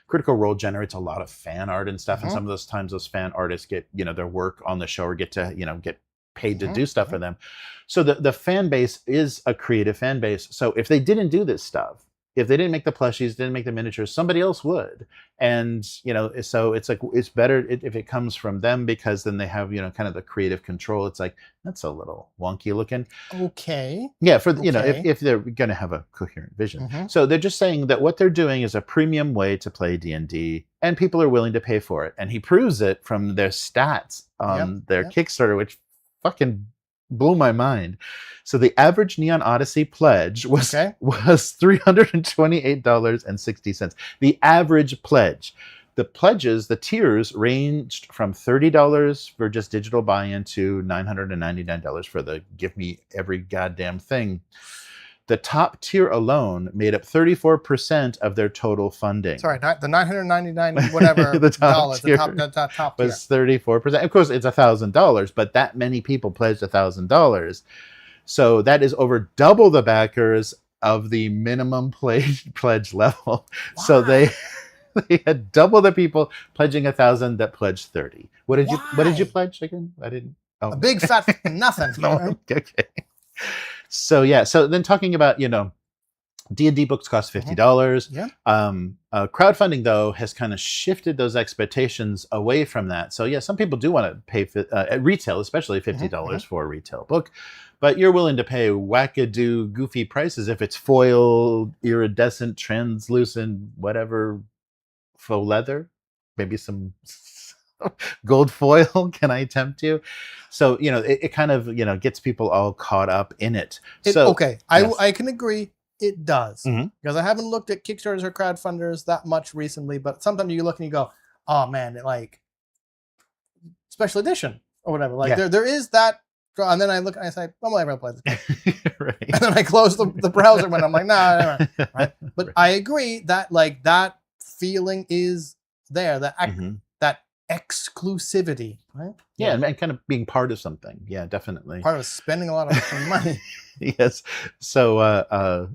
Critical Role generates a lot of fan art and stuff. And some of those times those fan artists get, you know, their work on the show or get to, you know, get paid to do stuff for them. So the fan base is a creative fan base. So if they didn't do this stuff, if they didn't make the plushies, didn't make the miniatures, somebody else would. And, you know, so it's like, it's better if it comes from them, because then they have, you know, kind of the creative control. It's like, that's a little wonky looking. Yeah, you know, if they're going to have a coherent vision. So they're just saying that what they're doing is a premium way to play D&D, and people are willing to pay for it. And he proves it from their stats on their Kickstarter, which fucking blew my mind. So the average Neon Odyssey pledge was $328.60. The average pledge. The pledges, the tiers ranged from $30 for just digital buy-in to $999 for the give me every goddamn thing. The top tier alone made up 34% of their total funding. Sorry, not the $999 whatever the top dollars. Tier the top was 34%. Of course, it's $1,000, but that many people pledged $1,000. So that is over double the backers of the minimum pledge level. Why? So they had double the people pledging 1,000 that pledged 30. What did you pledge again? I didn't. Oh. A big fat nothing. No, okay. So yeah. So then talking about, you know, D&D books cost $50. Crowdfunding, though, has kind of shifted those expectations away from that. So yeah, some people do want to pay at retail, especially $50 for a retail book, but you're willing to pay wackadoo, goofy prices if it's foiled, iridescent, translucent, whatever, faux leather, maybe some Gold foil, can I tempt you? So, it kind of, gets people all caught up in it. Okay, yes. I can agree it does. Mhm. Because I haven't looked at Kickstarters or crowdfunders that much recently, but sometimes you look and you go, oh man, like special edition or whatever. Like there is that, and then I look and I say, I'm never gonna play this game. Right. And then I close the browser when I'm like, nah, right? But I agree that like that feeling is there, that that exclusivity, right? Yeah, and kind of being part of something. Yeah, definitely. Part of spending a lot of money. Yes. So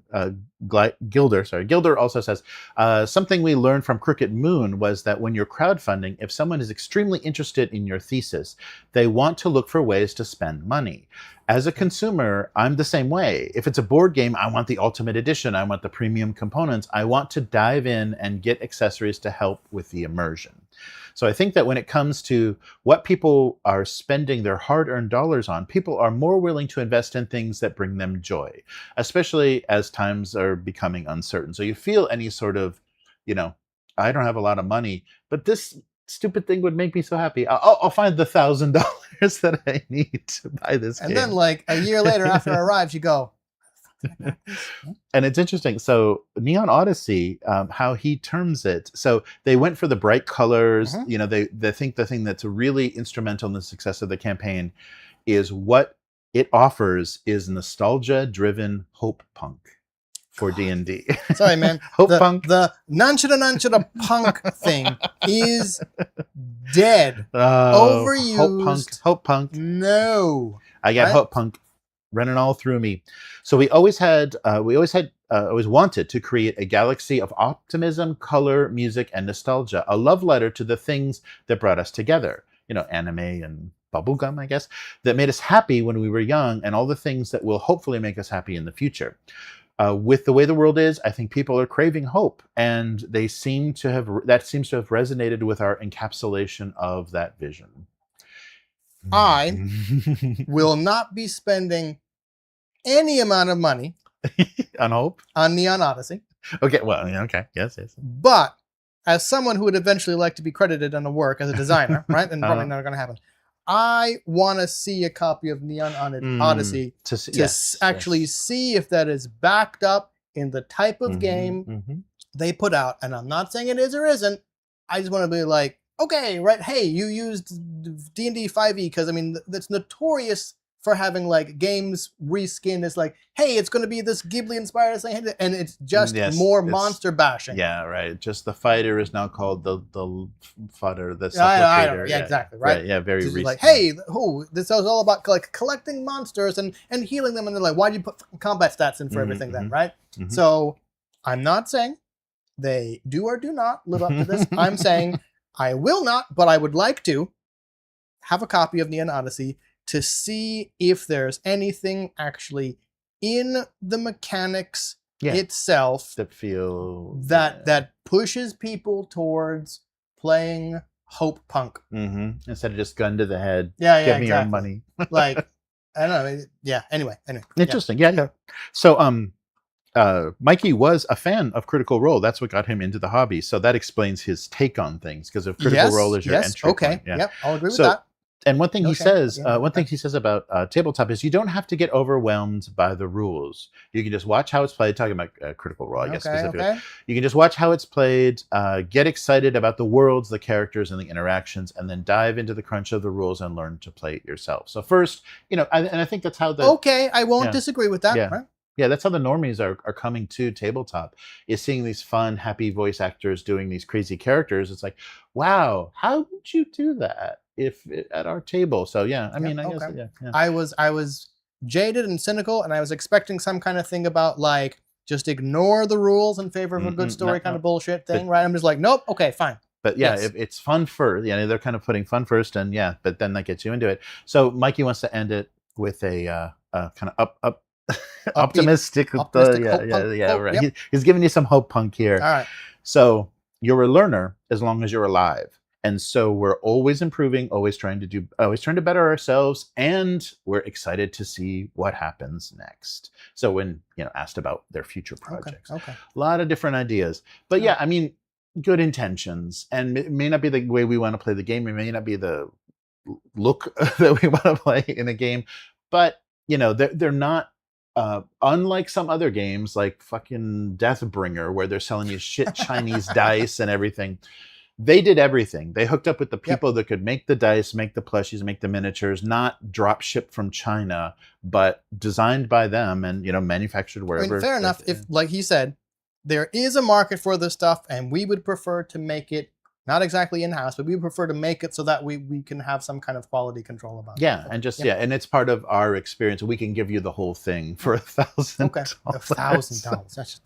Gilder also says, something we learned from Crooked Moon was that when you're crowdfunding, if someone is extremely interested in your thesis, they want to look for ways to spend money. As a consumer, I'm the same way. If it's a board game, I want the ultimate edition. I want the premium components. I want to dive in and get accessories to help with the immersion. So I think that when it comes to what people are spending their hard-earned dollars on, people are more willing to invest in things that bring them joy, especially as times are becoming uncertain. So you feel any sort of, I don't have a lot of money, but this stupid thing would make me so happy. I'll find the $1,000 that I need to buy this game. And then like a year later after it arrives, you go, and it's interesting. So Neon Odyssey, how he terms it. So they went for the bright colors. They think the thing that's really instrumental in the success of the campaign is what it offers is nostalgia-driven hope punk for D&D. Sorry, man. Hope punk. The nunchada punk thing is dead. Overused. Hope punk. No. I got hope punk running all through me. So we always wanted to create a galaxy of optimism, color, music, and nostalgia, a love letter to the things that brought us together. Anime and bubblegum, I guess, that made us happy when we were young, and all the things that will hopefully make us happy in the future. With the way the world is, I think people are craving hope, and that seems to have resonated with our encapsulation of that vision. I will not be spending any amount of money on hope on Neon Odyssey. Okay, well, okay, yes. But as someone who would eventually like to be credited on a work as a designer, right, and probably not going to happen, I want to see a copy of Neon Odyssey to actually see if that is backed up in the type of game they put out. And I'm not saying it is or isn't. I just want to be like, okay, right, hey, you used D&D 5e, because, I mean, that's notorious for having, like, games reskinned. It's like, hey, it's going to be this Ghibli-inspired thing, and it's just more monster bashing. Yeah, right. Just the fighter is now called the fodder, the supplicator. I know. Yeah, exactly, right? Yeah, very recent. Like, hey, this is all about, like, collecting monsters and healing them, and they're like, why do you put combat stats in for everything then, right? So, I'm not saying they do or do not live up to this. I'm saying I will not, but I would like to have a copy of Neon Odyssey to see if there's anything actually in the mechanics itself that pushes people towards playing hope punk instead of just gun to the head. Give me your money. Like, I don't know. Yeah. Anyway. Interesting. Yeah. So Mikey was a fan of Critical Role. That's what got him into the hobby. So that explains his take on things, because if Critical Role is your entry point. Yep, I'll agree with that. And one thing he says about tabletop is you don't have to get overwhelmed by the rules. You can just watch how it's played. Talking about Critical Role, I guess specifically. You can just watch how it's played, get excited about the worlds, the characters, and the interactions, and then dive into the crunch of the rules and learn to play it yourself. So first, and I think that's how the I won't disagree with that. Yeah. Right? Yeah, that's how the normies are coming to tabletop, is seeing these fun, happy voice actors doing these crazy characters. It's like, wow, how would you do that at our table? So yeah, I mean, I guess I was jaded and cynical, and I was expecting some kind of thing about like just ignore the rules in favor of a good story kind of bullshit thing, right? I'm just like, nope, okay, fine. But yeah, it's fun first. Yeah, they're kind of putting fun first, and but then that gets you into it. So Mikey wants to end it with a kind of optimistic. Right. Yep. He's giving you some hope punk here. All right. So you're a learner as long as you're alive, and so we're always improving, always trying to better ourselves, and we're excited to see what happens next. So when asked about their future projects, okay. a lot of different ideas, but I mean, good intentions, and it may not be the way we want to play the game. It may not be the look that we want to play in a game, but they're not unlike some other games like fucking Deathbringer, where they're selling you shit Chinese dice and everything. They did everything. They hooked up with the people that could make the dice, make the plushies, make the miniatures, not drop shipped from China, but designed by them and manufactured wherever. I mean, fair enough. If, like he said, there is a market for this stuff, and we would prefer to make it not exactly in-house, but we would prefer to make it so that we can have some kind of quality control about it. And just and it's part of our experience. We can give you the whole thing for $1,000. Okay, $1,000. That's just,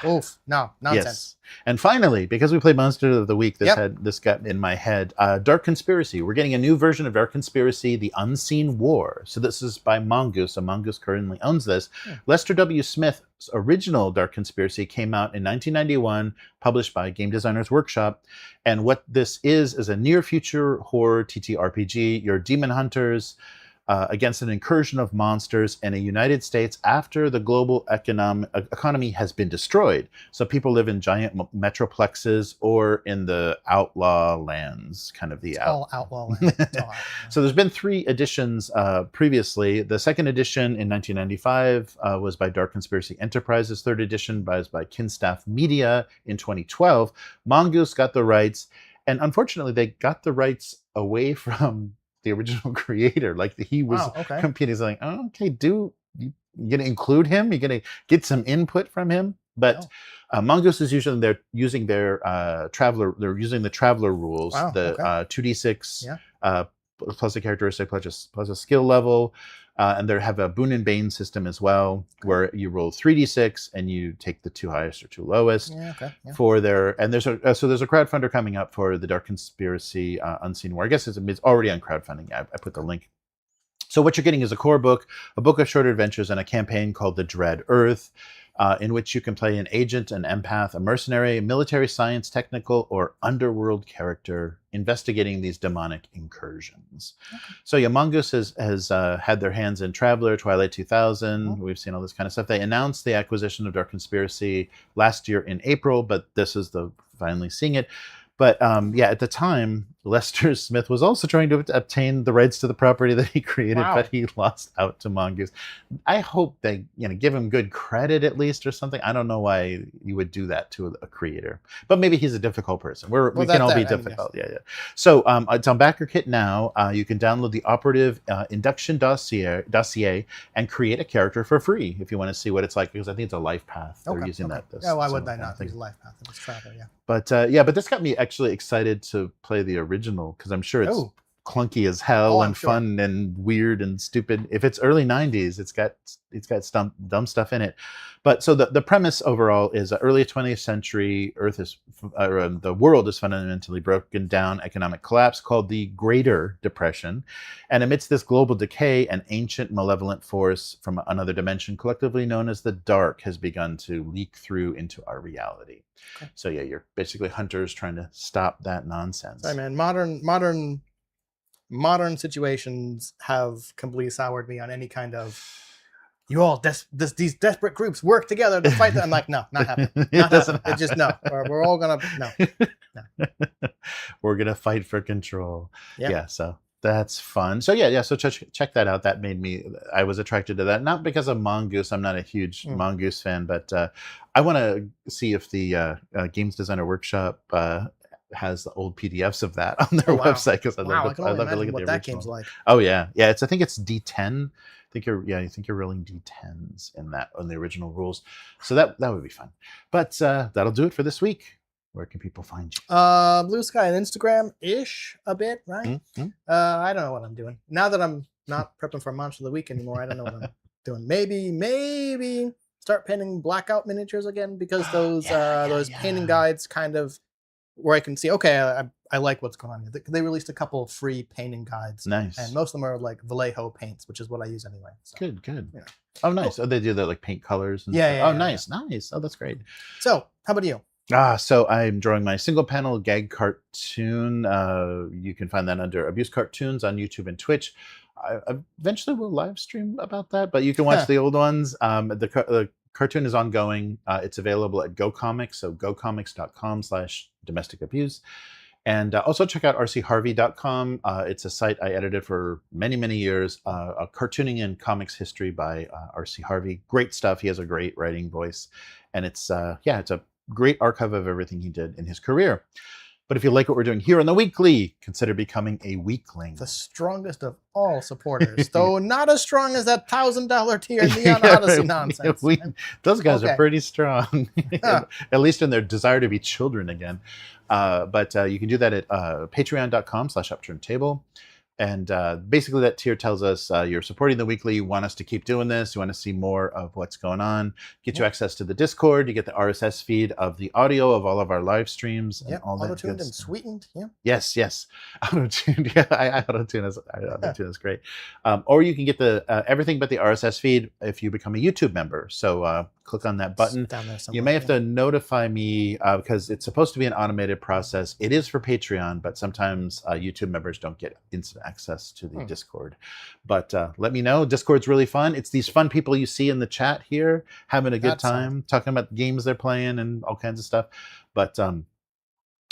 oof, no nonsense. Yes. And finally, because we played Monster of the Week, this got in my head. Dark Conspiracy. We're getting a new version of Dark Conspiracy, The Unseen War. So this is by Mongoose. So Mongoose currently owns this. Lester W. Smith's original Dark Conspiracy came out in 1991, published by Game Designers Workshop. And what this is a near-future horror TTRPG. You're demon hunters against an incursion of monsters in a United States after the global economy has been destroyed. So people live in giant metroplexes or in the outlaw lands, kind of the all outlaw lands. So there's been 3 editions previously. The second edition in 1995 was by Dark Conspiracy Enterprises. Third edition was by Kinstaff Media in 2012. Mongoose got the rights, and unfortunately they got the rights away from the original creator. Like he was competing. He's like, oh, okay, you gonna include him? You're gonna get some input from him? But Mongoose is usually they're using their traveler. They're using the traveler rules, the 2d6 plus a characteristic plus a skill level, and they have a boon and bane system as well, where you roll 3d6 and you take the 2 highest or 2 lowest for their. And there's a crowdfunder coming up for the Dark Conspiracy Unseen War. I guess it's already on crowdfunding. I put the link. So what you're getting is a core book, a book of short adventures, and a campaign called The Dread Earth, in which you can play an agent, an empath, a mercenary, a military science, technical, or underworld character investigating these demonic incursions. So Mongoose has had their hands in Traveler, Twilight 2000. We've seen all this kind of stuff. They announced the acquisition of Dark Conspiracy last year in April, but this is finally seeing it. But at the time, Lester Smith was also trying to obtain the rights to the property that he created, but he lost out to Mongoose. I hope they give him good credit at least or something. I don't know why you would do that to a creator, but maybe he's a difficult person. We can all be difficult. So it's on Backerkit now. You can download the operative induction dossier and create a character for free if you want to see what it's like, because I think it's a life path. They're using that. Why would I not use a life path? It's Traveler, But but this got me actually excited to play the original, because I'm sure it's clunky as hell and fun and weird and stupid. If it's early 90s, it's got dumb stuff in it. But so the premise overall is early 20th century the world is fundamentally broken down, economic collapse called the Greater Depression. And amidst this global decay, an ancient malevolent force from another dimension, collectively known as the Dark, has begun to leak through into our reality. So you're basically hunters trying to stop that nonsense. Sorry, man. Modern situations have completely soured me on any kind of these desperate groups work together to fight them. I'm like, no, not happening. It just no. We're all gonna no. We're gonna fight for control. So that's fun. So so check that out. That made I was attracted to that, not because of Mongoose. I'm not a huge Mongoose fan, but I want to see if the Games Designer Workshop has the old PDFs of that on their website, because I love to look at the original. That game's like. Oh yeah, I think it's D10. I think you're rolling D10s in that on the original rules. So that would be fun. But that'll do it for this week. Where can people find you? Blue Sky and Instagram-ish a bit, right? I don't know what I'm doing. Now that I'm not prepping for Monster of the Week anymore, I don't know what I'm doing. Maybe start painting blackout miniatures again, because those painting guides kind of, where I can see, okay, I like what's going on here. They released a couple of free painting guides. Nice. And most of them are like Vallejo paints, which is what I use anyway. So, good. Oh, nice. Oh, they do that like paint colors. And nice. Oh, that's great. So, how about you? So I'm drawing my single panel gag cartoon. You can find that under Abuse Cartoons on YouTube and Twitch. I eventually will live stream about that, but you can watch the old ones. The cartoon is ongoing. It's available at GoComics, so gocomics.com/domestic abuse. And also check out rcharvey.com. It's a site I edited for many, many years. A cartooning and comics history by R.C. Harvey. Great stuff. He has a great writing voice. And it's a great archive of everything he did in his career. But if you like what we're doing here on the Weekly, consider becoming a weakling. The strongest of all supporters, though not as strong as that $1,000 tier Neon Odyssey nonsense. Those guys are pretty strong, at least in their desire to be children again. But you can do that at patreon.com/upturnedtable. And basically that tier tells us you're supporting the Weekly, you want us to keep doing this, you want to see more of what's going on, get you access to the Discord, you get the RSS feed of the audio of all of our live streams. And all that auto-tuned and sweetened. Yes. Auto-tuned. Yeah, auto-tune is great. Or you can get the everything but the RSS feed if you become a YouTube member. So click on that button. Down there somewhere, you may have to notify me because it's supposed to be an automated process. It is for Patreon, but sometimes YouTube members don't get instant access to the Discord. But let me know. Discord's really fun. It's these fun people you see in the chat here having a good time, talking about games they're playing and all kinds of stuff. But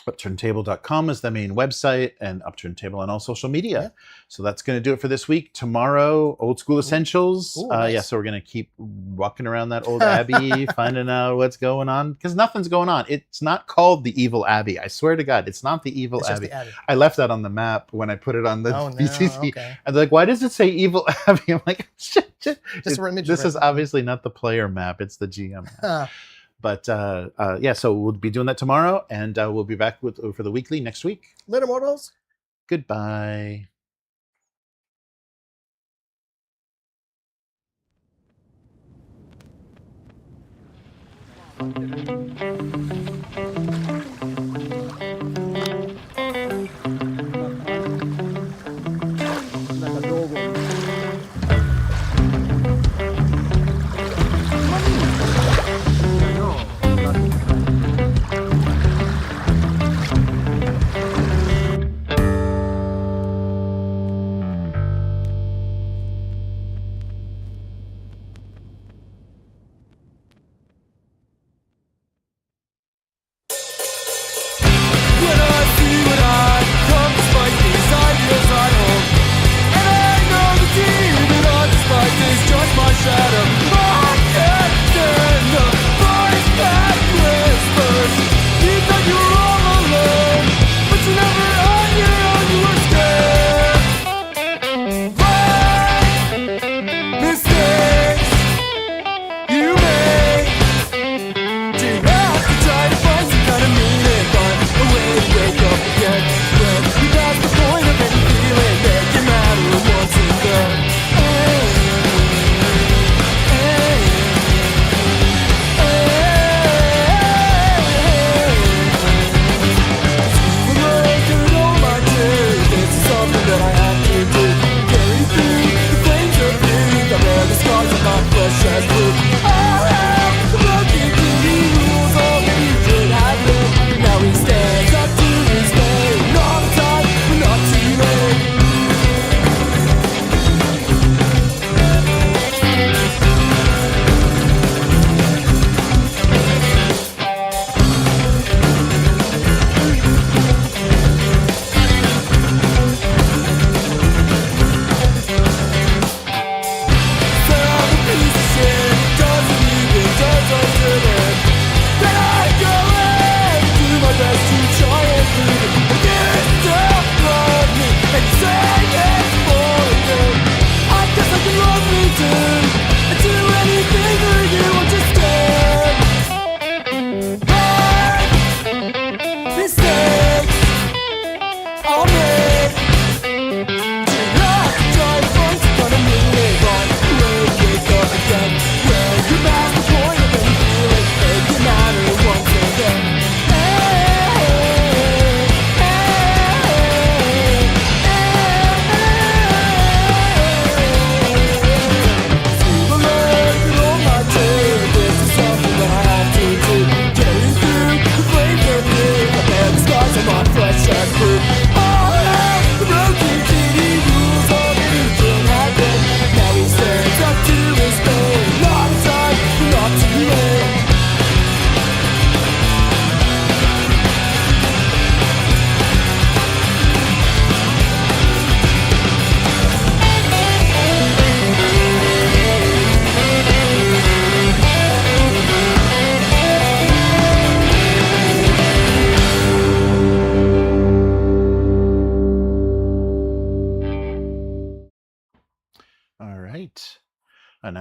upturnedtable.com is the main website, and Upturned Table on all social media. So that's going to do it for this week. Tomorrow, Old School Essentials. Nice. So we're going to keep walking around that old Abbey, finding out what's going on, because nothing's going on. It's not called the Evil Abbey. I swear to God, it's not the Evil Abbey. The Abbey. I left that on the map when I put it on the BCC. Okay. And they're like, why does it say Evil Abbey? I'm like, shit. This is obviously not the player map. It's the GM map. But so we'll be doing that tomorrow, and we'll be back for the Weekly next week. Later, mortals. Goodbye.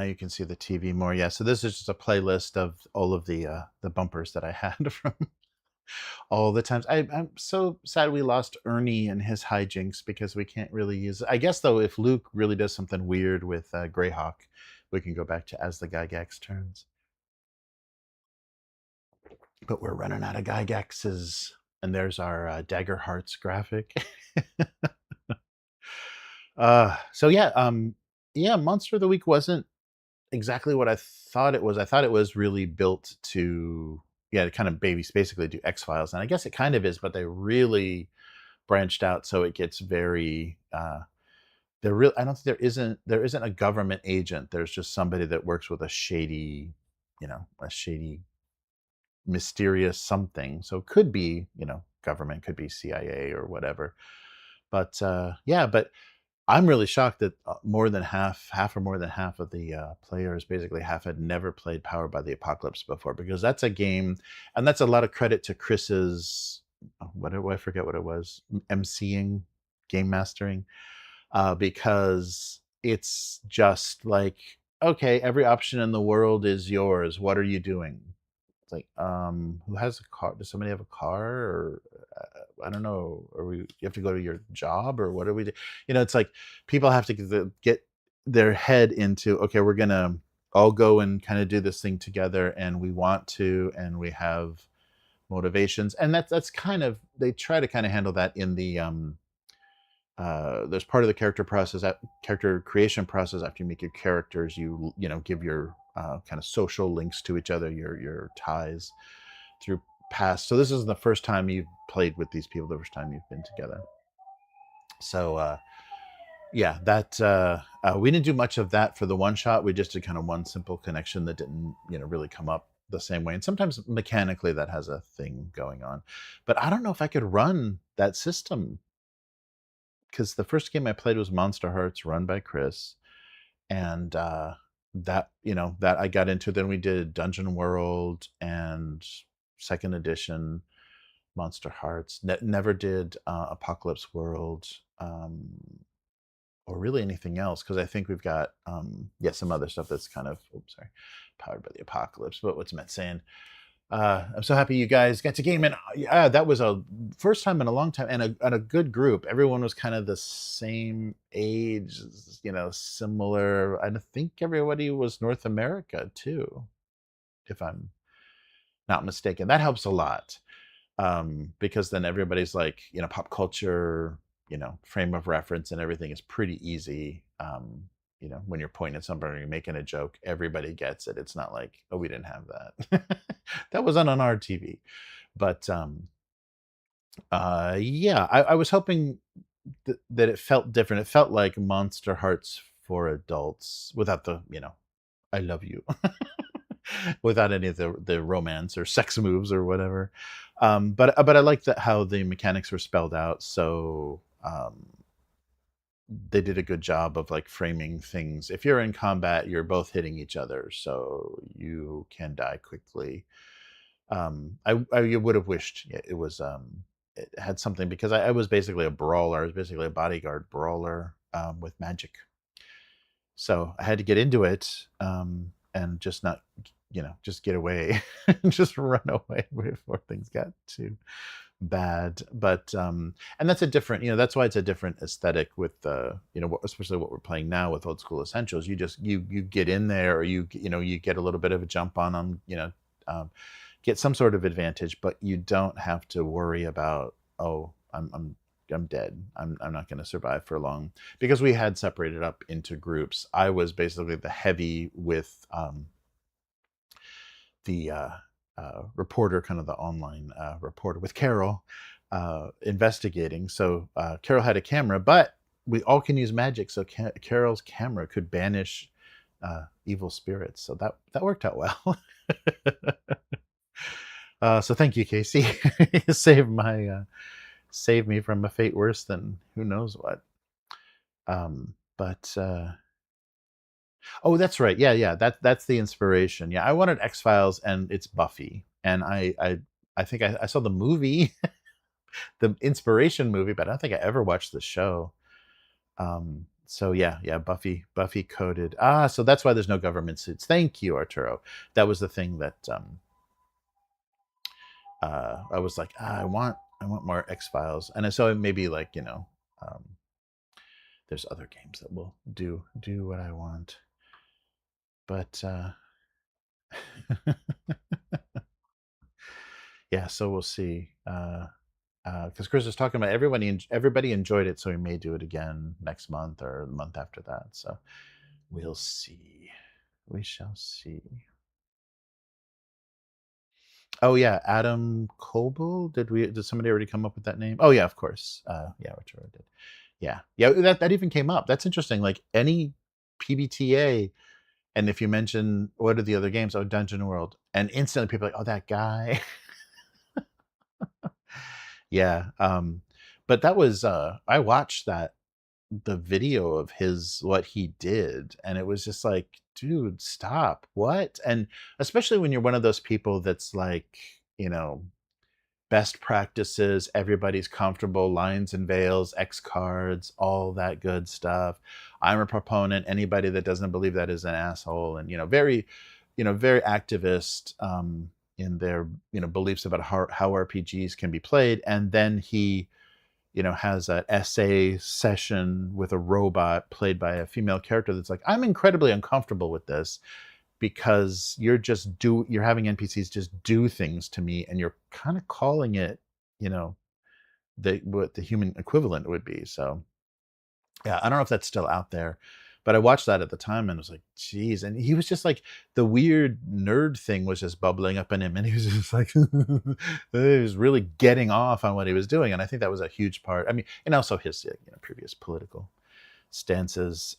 now you can see the TV more. Yeah, so this is just a playlist of all of the bumpers that I had from all the times. I'm so sad we lost Ernie and his hijinks because we can't really use it. I guess, though, if Luke really does something weird with Greyhawk, we can go back to As the Gygax Turns. But we're running out of Gygaxes. And there's our Dagger Hearts graphic. So yeah, Monster of the Week wasn't exactly what I thought it was. I thought it was really built to kind of basically do X-Files, and I guess it kind of is, but they really branched out, so it gets very I don't think there isn't a government agent. There's just somebody that works with a shady mysterious something. So it could be, government, could be CIA or whatever. But but I'm really shocked that more than half or more than half of the players, basically half, had never played Powered by the Apocalypse before, because that's a game, and that's a lot of credit to Chris's, I forget what it was, emceeing, game mastering, because it's just like, okay, every option in the world is yours. What are you doing? It's like, who has a car? Does somebody have a car? Or I don't know. You have to go to your job, or what do we do? It's like people have to get their head into, okay, we're gonna all go and kind of do this thing together, and we want to, and we have motivations, and that's kind of, they try to kind of handle that in the there's part of the character creation process. After you make your characters, you give your kind of social links to each other, your ties through past. So this is the first time you've played with these people, the first time you've been together. So that we didn't do much of that for the one shot. We just did kind of one simple connection that didn't really come up the same way, and sometimes mechanically that has a thing going on, but I don't know if I could run that system, because the first game I played was Monster Hearts, run by Chris, and that I got into. Then we did Dungeon World and second edition Monster Hearts. Never did Apocalypse World, or really anything else, because I think we've got some other stuff that's kind of Powered by the Apocalypse. But what's Matt saying? I'm so happy you guys got to game, and that was a first time in a long time, and a good group. Everyone was kind of the same age, similar. I think everybody was North America too, if I'm not mistaken. That helps a lot, because then everybody's like, pop culture, frame of reference and everything is pretty easy. When you're pointing at somebody or you're making a joke, everybody gets it. It's not like, oh, we didn't have that. That wasn't on our TV. But I was hoping that it felt different. It felt like Monster Hearts for adults, without the, I love you, without any of the romance or sex moves or whatever. But I liked how the mechanics were spelled out. So they did a good job of like framing things. If you're in combat, you're both hitting each other, so you can die quickly. I would have wished it was it had something, because I was basically a brawler. I was basically a bodyguard brawler with magic. So I had to get into it, and just not, just get away, just run away before things got too bad. But and that's a different, that's why it's a different aesthetic with especially what we're playing now with Old School Essentials. You just you get in there, or you get a little bit of a jump on them, get some sort of advantage, but you don't have to worry about, oh, I'm dead, I'm not going to survive for long, because we had separated up into groups. I was basically the heavy with the reporter, kind of the online reporter, with Carol investigating. So Carol had a camera, but we all can use magic, so Carol's camera could banish evil spirits. So that worked out well. So thank you, Casey. You saved me from a fate worse than who knows what. Oh, that's right. Yeah. That's the inspiration. Yeah, I wanted X-Files, and it's Buffy, and I think I saw the movie, the inspiration movie, but I don't think I ever watched the show. So yeah, Buffy coded. So that's why there's no government suits. Thank you, Arturo. That was the thing that I was like, I want more X-Files, and so maybe like there's other games that will do what I want, but yeah. So we'll see. Because Chris was talking about everybody enjoyed it, so we may do it again next month or the month after that. So we'll see. We shall see. Oh yeah, Adam Coble. Did somebody already come up with that name? Oh yeah, of course. Yeah, Arturo did. Yeah. That even came up. That's interesting. Like any PBTA, and if you mention what are the other games? Oh, Dungeon World, and instantly people are like, oh, that guy. Yeah. But that was I watched the video of what he did, and it was just like, dude, stop. What? And especially when you're one of those people that's like, best practices, everybody's comfortable, lines and veils, X cards, all that good stuff. I'm a proponent. Anybody that doesn't believe that is an asshole, and very activist in their beliefs about how RPGs can be played. And then he has an essay session with a robot played by a female character that's like, I'm incredibly uncomfortable with this because you're having NPCs just do things to me, and you're kind of calling it, what the human equivalent would be. So yeah, I don't know if that's still out there, but I watched that at the time and was like, geez. And he was just like, the weird nerd thing was just bubbling up in him, and he was just like, he was really getting off on what he was doing. And I think that was a huge part. I mean, and also his previous political stances.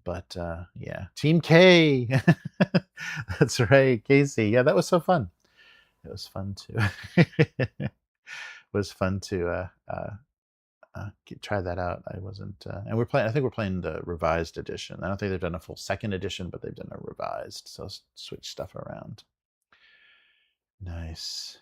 But yeah, Team K. That's right, Casey. Yeah, that was so fun. It was fun to was fun to try that out. I wasn't, and I think we're playing the revised edition. I don't think they've done a full second edition, but they've done a revised. So switch stuff around. Nice.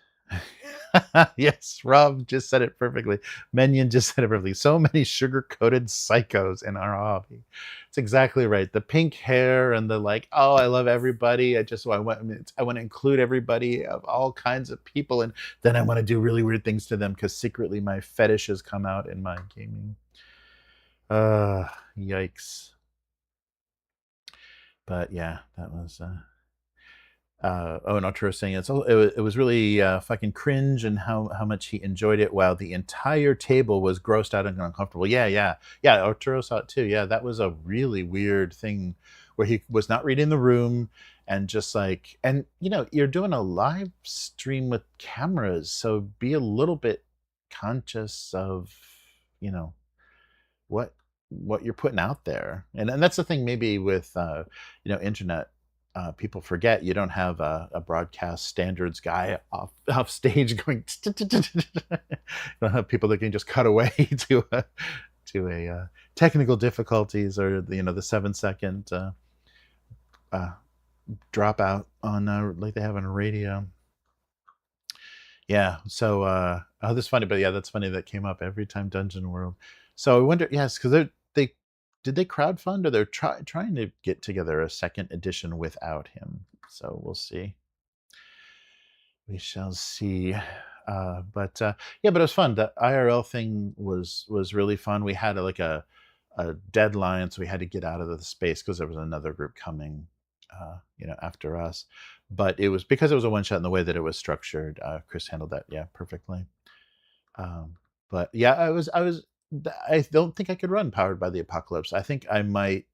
Yes, Rob just said it perfectly. Menyon just said it perfectly. So many sugar-coated psychos in our hobby. It's exactly right. The pink hair and the like, oh, I love everybody. I want to include everybody of all kinds of people, and then I want to do really weird things to them because secretly my fetishes come out in my gaming. Yikes. But yeah, that was and Arturo saying it was really fucking cringe, and how much he enjoyed it while the entire table was grossed out and uncomfortable. Yeah. Arturo saw it too. Yeah, that was a really weird thing where he was not reading the room, and just like, and you're doing a live stream with cameras, so be a little bit conscious of what you're putting out there, and that's the thing maybe with internet. People forget you don't have a broadcast standards guy off stage going. You don't have people that can just cut away to a technical difficulties, or the 7-second dropout on like they have on a radio. Yeah. So that's funny, but yeah, that's funny that came up every time Dungeon World. So I wonder, yes, because did they crowdfund, or they're trying to get together a second edition without him? So we'll see. We shall see. But it was fun. The IRL thing was really fun. We had a deadline, so we had to get out of the space because there was another group coming, after us. But it was because it was a one shot in the way that it was structured. Chris handled that perfectly. But yeah, I don't think I could run Powered by the Apocalypse. I think I might.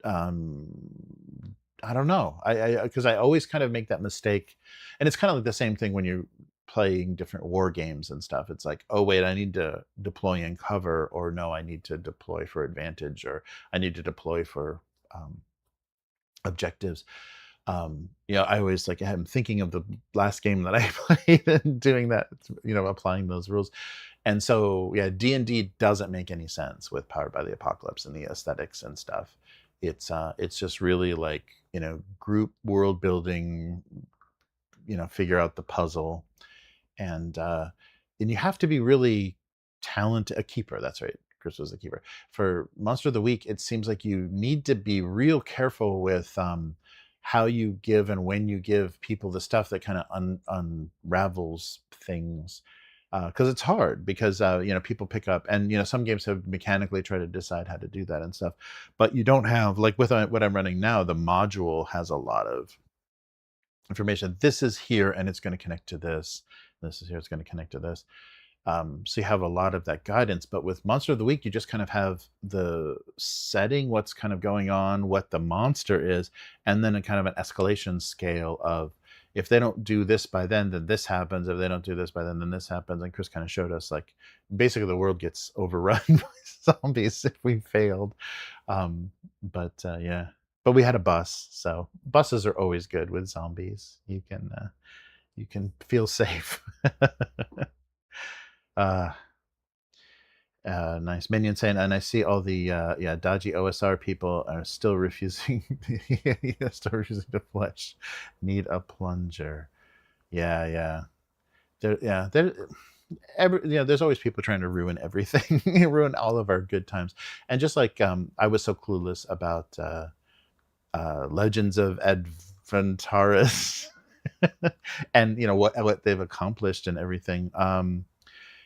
I don't know. Because I always kind of make that mistake, and it's kind of like the same thing when you're playing different war games and stuff. It's like, oh wait, I need to deploy in cover, or no, I need to deploy for advantage, or I need to deploy for objectives. I always I'm thinking of the last game that I played and doing that, applying those rules. And so, yeah, D&D doesn't make any sense with Powered by the Apocalypse and the aesthetics and stuff. It's just really like, group world building, figure out the puzzle. And you have to be really talented, a keeper. That's right, Chris was the keeper. For Monster of the Week, it seems like you need to be real careful with how you give and when you give people the stuff that kind of unravels things. Because it's hard, because people pick up, and some games have mechanically tried to decide how to do that and stuff, but you don't have, like with what I'm running now, the module has a lot of information. This is here and it's going to connect to this. This is here, it's going to connect to this. So you have a lot of that guidance. But with Monster of the Week, you just kind of have the setting, what's kind of going on, what the monster is, and then a kind of an escalation scale of, if they don't do this by then this happens. If they don't do this by then this happens. And Chris kind of showed us, like, basically the world gets overrun by zombies if we failed. Yeah. But we had a bus, so buses are always good with zombies. You can feel safe. Nice. Minion saying, and I see all the dodgy OSR people are still refusing to flesh. Need a plunger. Yeah. There's always people trying to ruin everything, ruin all of our good times. And just like I was so clueless about Legends of Avantris and what they've accomplished and everything.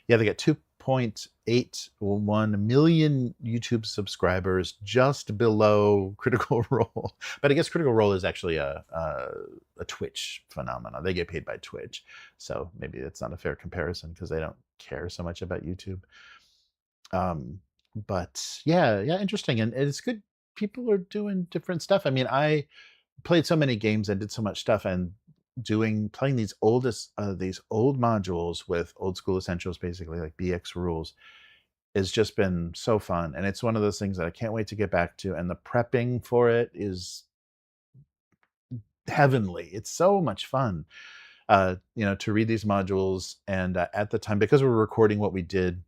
They get 2.81 million YouTube subscribers, just below Critical Role. But I guess Critical Role is actually a Twitch phenomenon. They get paid by Twitch, so maybe it's not a fair comparison because they don't care so much about YouTube. But yeah, interesting, and it's good. People are doing different stuff. I mean, I played so many games and did so much stuff, and playing these old modules with old school essentials, basically like BX rules, has just been so fun. And it's one of those things that I can't wait to get back to. And the prepping for it is heavenly. It's so much fun, to read these modules. And at the time, because we're recording what we did,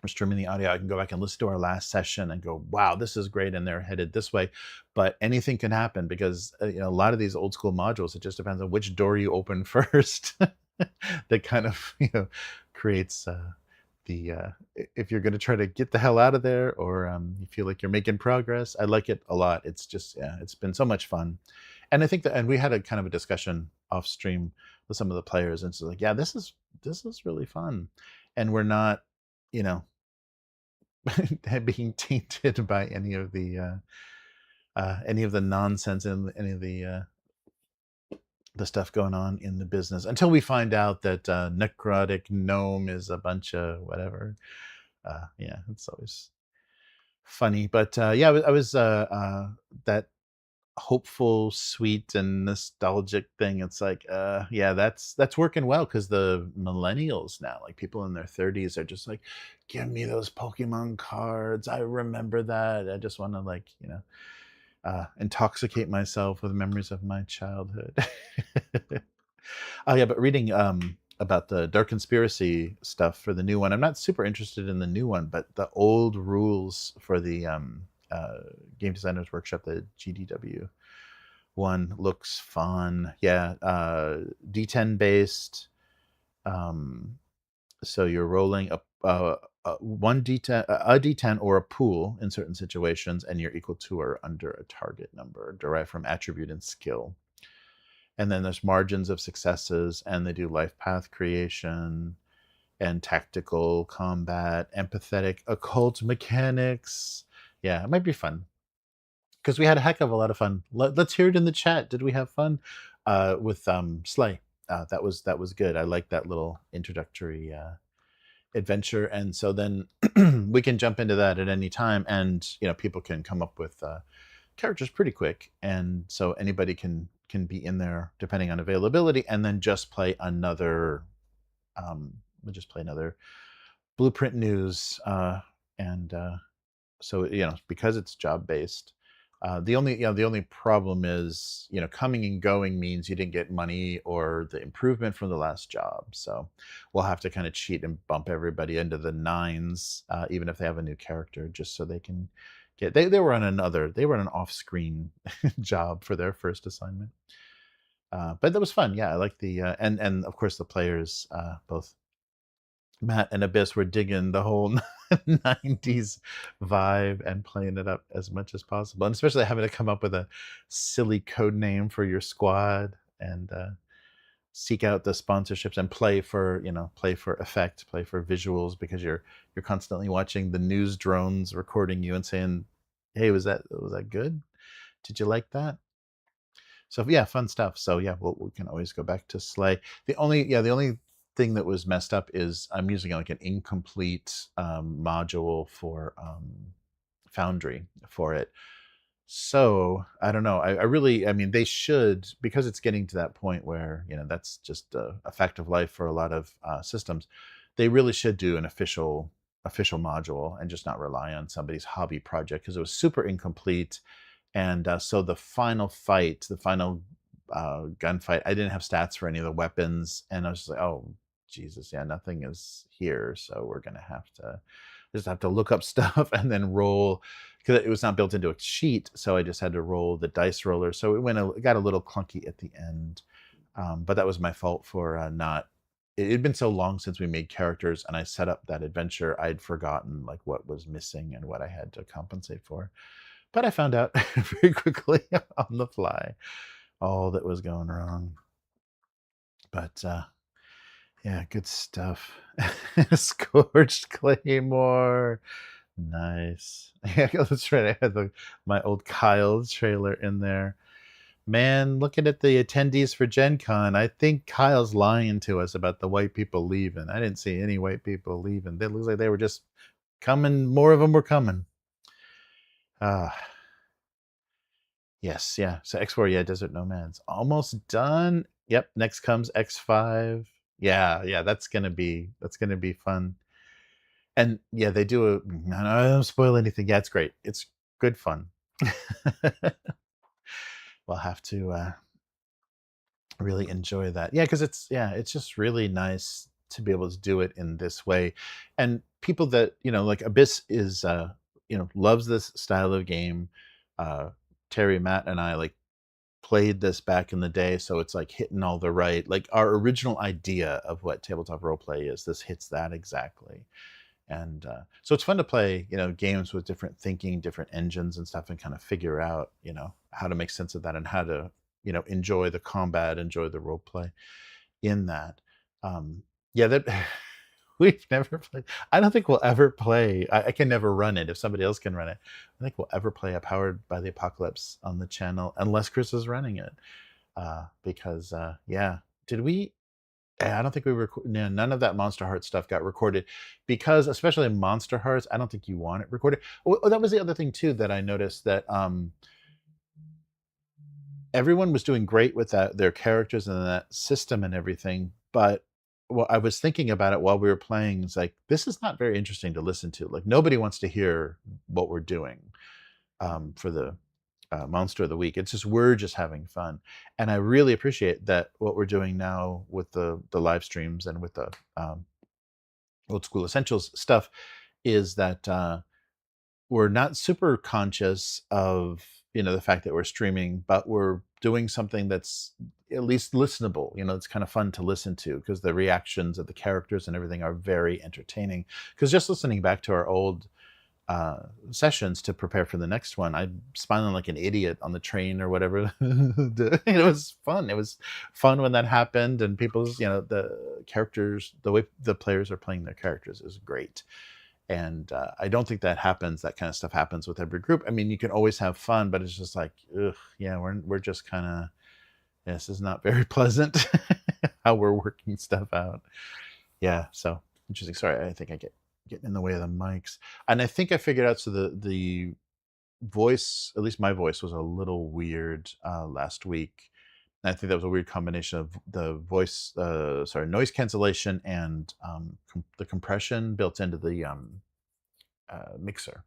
we're streaming the audio, I can go back and listen to our last session and go, wow, this is great, and they're headed this way. But anything can happen, because a lot of these old school modules, it just depends on which door you open first. That kind of creates if you're going to try to get the hell out of there, or you feel like you're making progress. I like it a lot. It's just, it's been so much fun. And I think that, and we had a kind of a discussion off stream with some of the players, and it's like, yeah, this is really fun, and we're not being tainted by any of the nonsense and any of the stuff going on in the business, until we find out that necrotic gnome is a bunch of whatever. It's always funny. But I was that hopeful, sweet, and nostalgic thing. It's like, that's working well, because the millennials now, like people in their 30s, are just like, give me those Pokemon cards. I remember that. I just want to intoxicate myself with memories of my childhood. But reading about the Dark Conspiracy stuff for the new one, I'm not super interested in the new one, but the old rules for the Game Designers Workshop, the GDW one, looks fun. D10 based. So you're rolling one D10, a D10 or a pool in certain situations, and you're equal to or under a target number derived from attribute and skill. And then there's margins of successes, and they do life path creation and tactical combat, empathetic occult mechanics. Yeah, it might be fun, because we had a heck of a lot of fun. Let's hear it in the chat. Did we have fun with Slay? That was good. I like that little introductory adventure, and so then we can jump into that at any time, and people can come up with characters pretty quick, and so anybody can be in there depending on availability, and then just play another Blueprint News, and so because it's job based. The only problem is, coming and going means you didn't get money or the improvement from the last job. So we'll have to kind of cheat and bump everybody into the 9s, even if they have a new character, just so they can get. They were on an off-screen job for their first assignment. But that was fun. Yeah, I like the and of course the players, both Matt and Abyss were digging the whole 90s vibe and playing it up as much as possible. And especially having to come up with a silly code name for your squad and seek out the sponsorships and play for, play for effect, play for visuals, because you're constantly watching the news drones recording you and saying, "Hey, was that good? Did you like that?" So yeah, fun stuff. So yeah, we can always go back to Slay. The only thing that was messed up is I'm using like an incomplete module for Foundry for it. So I don't know. I mean, they should, because it's getting to that point where that's just a fact of life for a lot of systems. They really should do an official module and just not rely on somebody's hobby project, because it was super incomplete. And so the final fight, the final gunfight, I didn't have stats for any of the weapons, and I was just like, oh Jesus, yeah, nothing is here, so we're gonna have to just have to look up stuff and then roll, because it was not built into a sheet. So I just had to roll the dice roller. So it got a little clunky at the end, but that was my fault for not. It had been so long since we made characters, and I set up that adventure. I'd forgotten like what was missing and what I had to compensate for. But I found out very quickly on the fly all that was going wrong. But yeah, good stuff. Scorched Claymore. Nice. Yeah, that's right. I had my old Kyle trailer in there. Man, looking at the attendees for Gen Con, I think Kyle's lying to us about the white people leaving. I didn't see any white people leaving. It looks like they were just coming. More of them were coming. Yes, yeah. So X4, yeah, Desert Nomads. Almost done. Yep, next comes X5. Yeah, that's gonna be fun. And yeah, they do I don't spoil anything. Yeah, it's great. It's good fun. We'll have to really enjoy that. Yeah, because it's just really nice to be able to do it in this way. And people that, like Abyss is loves this style of game. Terry, Matt, and I like played this back in the day, so it's like hitting all the right, like our original idea of what tabletop roleplay is. This hits that exactly. And so it's fun to play games with different thinking, different engines and stuff, and kind of figure out how to make sense of that, and how to enjoy the combat, enjoy the role play in that. Yeah, that we've never played. I don't think we'll ever play. I can never run it if somebody else can run it. I think we'll ever play a Powered by the Apocalypse on the channel unless Chris is running it. Because yeah, did we? I don't think we no, none of that Monster Hearts stuff got recorded, because especially in Monster Hearts, I don't think you want it recorded. Oh, that was the other thing too that I noticed, that everyone was doing great with their characters and that system and everything. But I was thinking about it while we were playing. It's like, this is not very interesting to listen to. Like, nobody wants to hear what we're doing for the Monster of the Week. It's just, we're just having fun. And I really appreciate that what we're doing now with the live streams and with the Old School Essentials stuff is that we're not super conscious of the fact that we're streaming, but we're doing something that's at least listenable. It's kind of fun to listen to, because the reactions of the characters and everything are very entertaining. Because just listening back to our old sessions to prepare for the next one, I'm smiling like an idiot on the train or whatever. It was fun. It was fun when that happened, and people's the characters, the way the players are playing their characters is great. And I don't think that kind of stuff happens with every group. I mean, you can always have fun, but it's just like, ugh, yeah, we're just kind of, this is not very pleasant how we're working stuff out. Yeah, so interesting. Sorry, I think I getting in the way of the mics. And I think I figured out, so the voice, at least my voice, was a little weird last week. And I think that was a weird combination of the voice, noise cancellation, and the compression built into the mixer.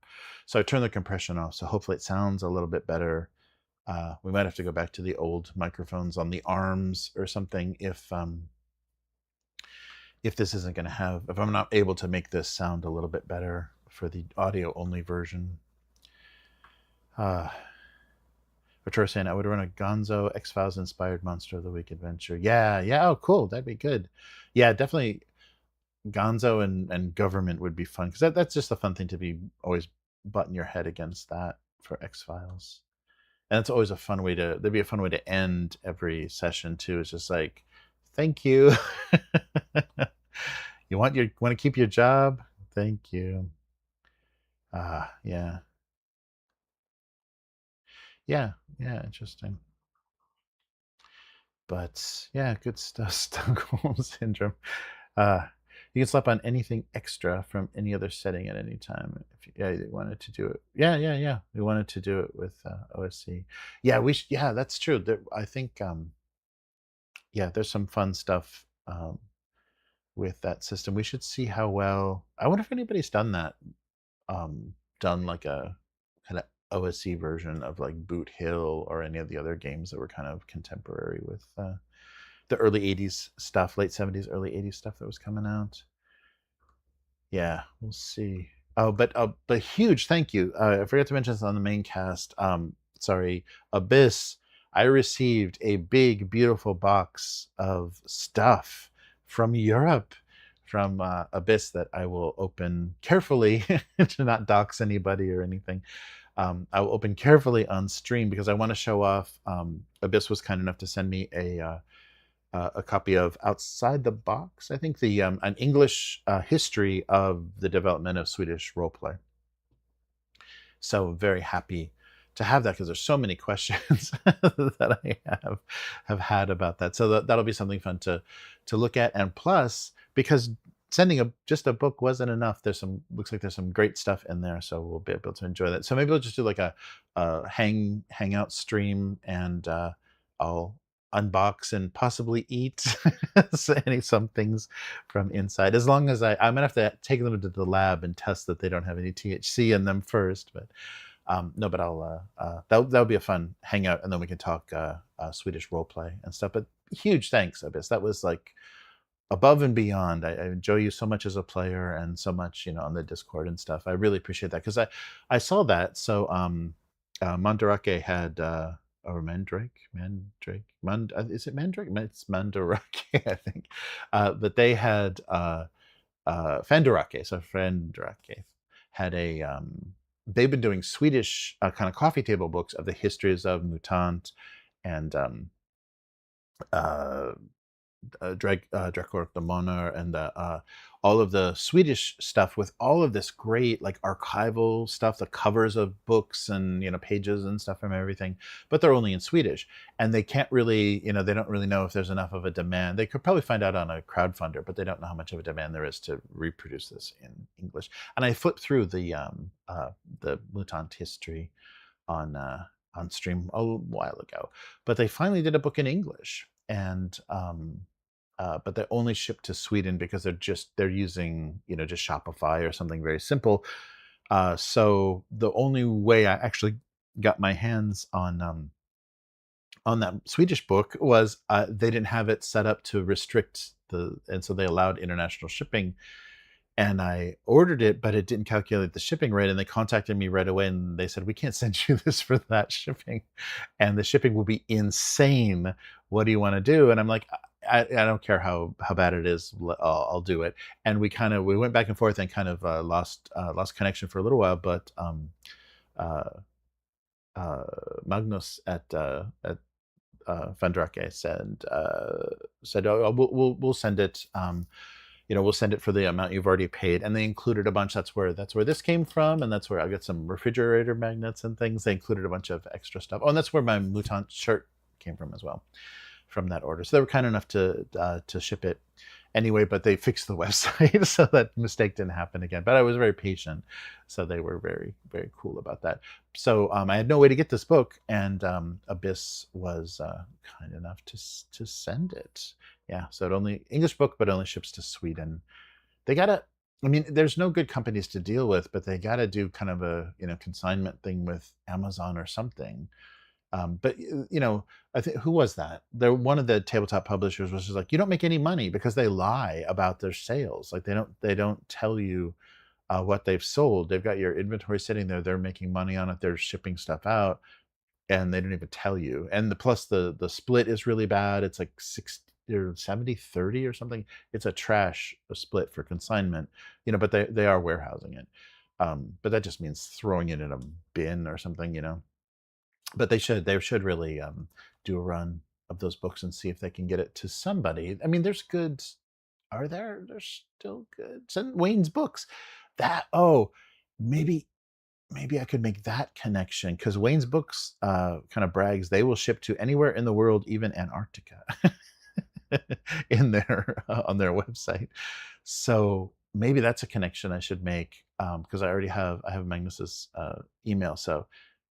So I turned the compression off, so hopefully it sounds a little bit better. We might have to go back to the old microphones on the arms or something if this isn't going to have, if I'm not able to make this sound a little bit better for the audio only version. Victoria saying, I would run a Gonzo X-Files inspired Monster of the Week adventure. Yeah. Oh, cool. That'd be good. Yeah, definitely. Gonzo and government would be fun, because that's just a fun thing to be always butting your head against that for X-Files. And it's always a fun way to, there'd be a fun way to end every session too. It's just like, thank you. You want to keep your job? Thank you. Yeah. Yeah. Yeah. Interesting. But yeah, good stuff. Stockholm syndrome. You can slap on anything extra from any other setting at any time. If you wanted to do it. Yeah. We wanted to do it with OSC. Yeah, yeah, that's true. I think yeah, there's some fun stuff with that system. We should see how well. I wonder if anybody's done that. Done like a kind of OSC version of like Boot Hill or any of the other games that were kind of contemporary with the early 80s stuff, late 70s, early 80s stuff that was coming out. Yeah, we'll see. Oh, but huge thank you. I forgot to mention this on the main cast. Sorry, Abyss. I received a big, beautiful box of stuff from Europe, from Abyss, that I will open carefully to not dox anybody or anything. I will open carefully on stream because I want to show off. Abyss was kind enough to send me a copy of Outside the Box, I think, the an English history of the development of Swedish roleplay. So very happy to have that, because there's so many questions that I have had about that. So that'll be something fun to look at. And plus, because sending just a book wasn't enough, looks like there's some great stuff in there, so we'll be able to enjoy that. So maybe we'll just do like a hangout stream, and I'll unbox and possibly eat some things from inside, as long as I'm gonna have to take them to the lab and test that they don't have any THC in them first. But no, but I'll that'll be a fun hangout, and then we can talk Swedish roleplay and stuff. But huge thanks, Abyss. That was like above and beyond. I enjoy you so much as a player, and so much, on the Discord and stuff. I really appreciate that, because I saw that. So Mandarake had or Mandrake, is it Mandrake? It's Mandarake, I think. But they had Fenderake. So Fenderake had a they've been doing Swedish kind of coffee table books of the histories of Mutant and Drakor the Monar, and all of the Swedish stuff, with all of this great like archival stuff, the covers of books and pages and stuff from everything, but they're only in Swedish, and they can't really, they don't really know if there's enough of a demand. They could probably find out on a crowdfunder, but they don't know how much of a demand there is to reproduce this in English. And I flipped through the Mutant history on stream a while ago, but they finally did a book in English, and but they only ship to Sweden because they're using just Shopify or something very simple. So the only way I actually got my hands on that Swedish book was they didn't have it set up to restrict and so they allowed international shipping. And I ordered it, but it didn't calculate the shipping rate. And they contacted me right away, and they said, we can't send you this for that shipping, and the shipping will be insane. What do you want to do? And I'm like, I don't care how bad it is. I'll do it. And we went back and forth, and kind of lost connection for a little while. But Magnus at Fandrake said, oh, we'll send it. We'll send it for the amount you've already paid. And they included a bunch. That's where this came from. And that's where I got some refrigerator magnets and things. They included a bunch of extra stuff. Oh, and that's where my Mutant shirt came from as well, from that order. So they were kind enough to ship it anyway, but they fixed the website so that mistake didn't happen again. But I was very patient, so they were very, very cool about that. So I had no way to get this book, and Abyss was kind enough to send it. Yeah, so it only English book, but only ships to Sweden. They gotta. I mean, there's no good companies to deal with, but they gotta do kind of a consignment thing with Amazon or something. But I think, who was that? One of the tabletop publishers was just like, you don't make any money, because they lie about their sales. Like they don't tell you what they've sold. They've got your inventory sitting there. They're making money on it. They're shipping stuff out, and they don't even tell you. And plus the split is really bad. It's like they're 70-30 or something. It's a trash split for consignment, but they are warehousing it. But that just means throwing it in a bin or something, But they should really do a run of those books and see if they can get it to somebody. I mean, there's good. Are there? There's still good. Send Wayne's books. Maybe I could make that connection, because Wayne's books kind of brags they will ship to anywhere in the world, even Antarctica, in their on their website. So maybe that's a connection I should make, because I have Magnus's email. So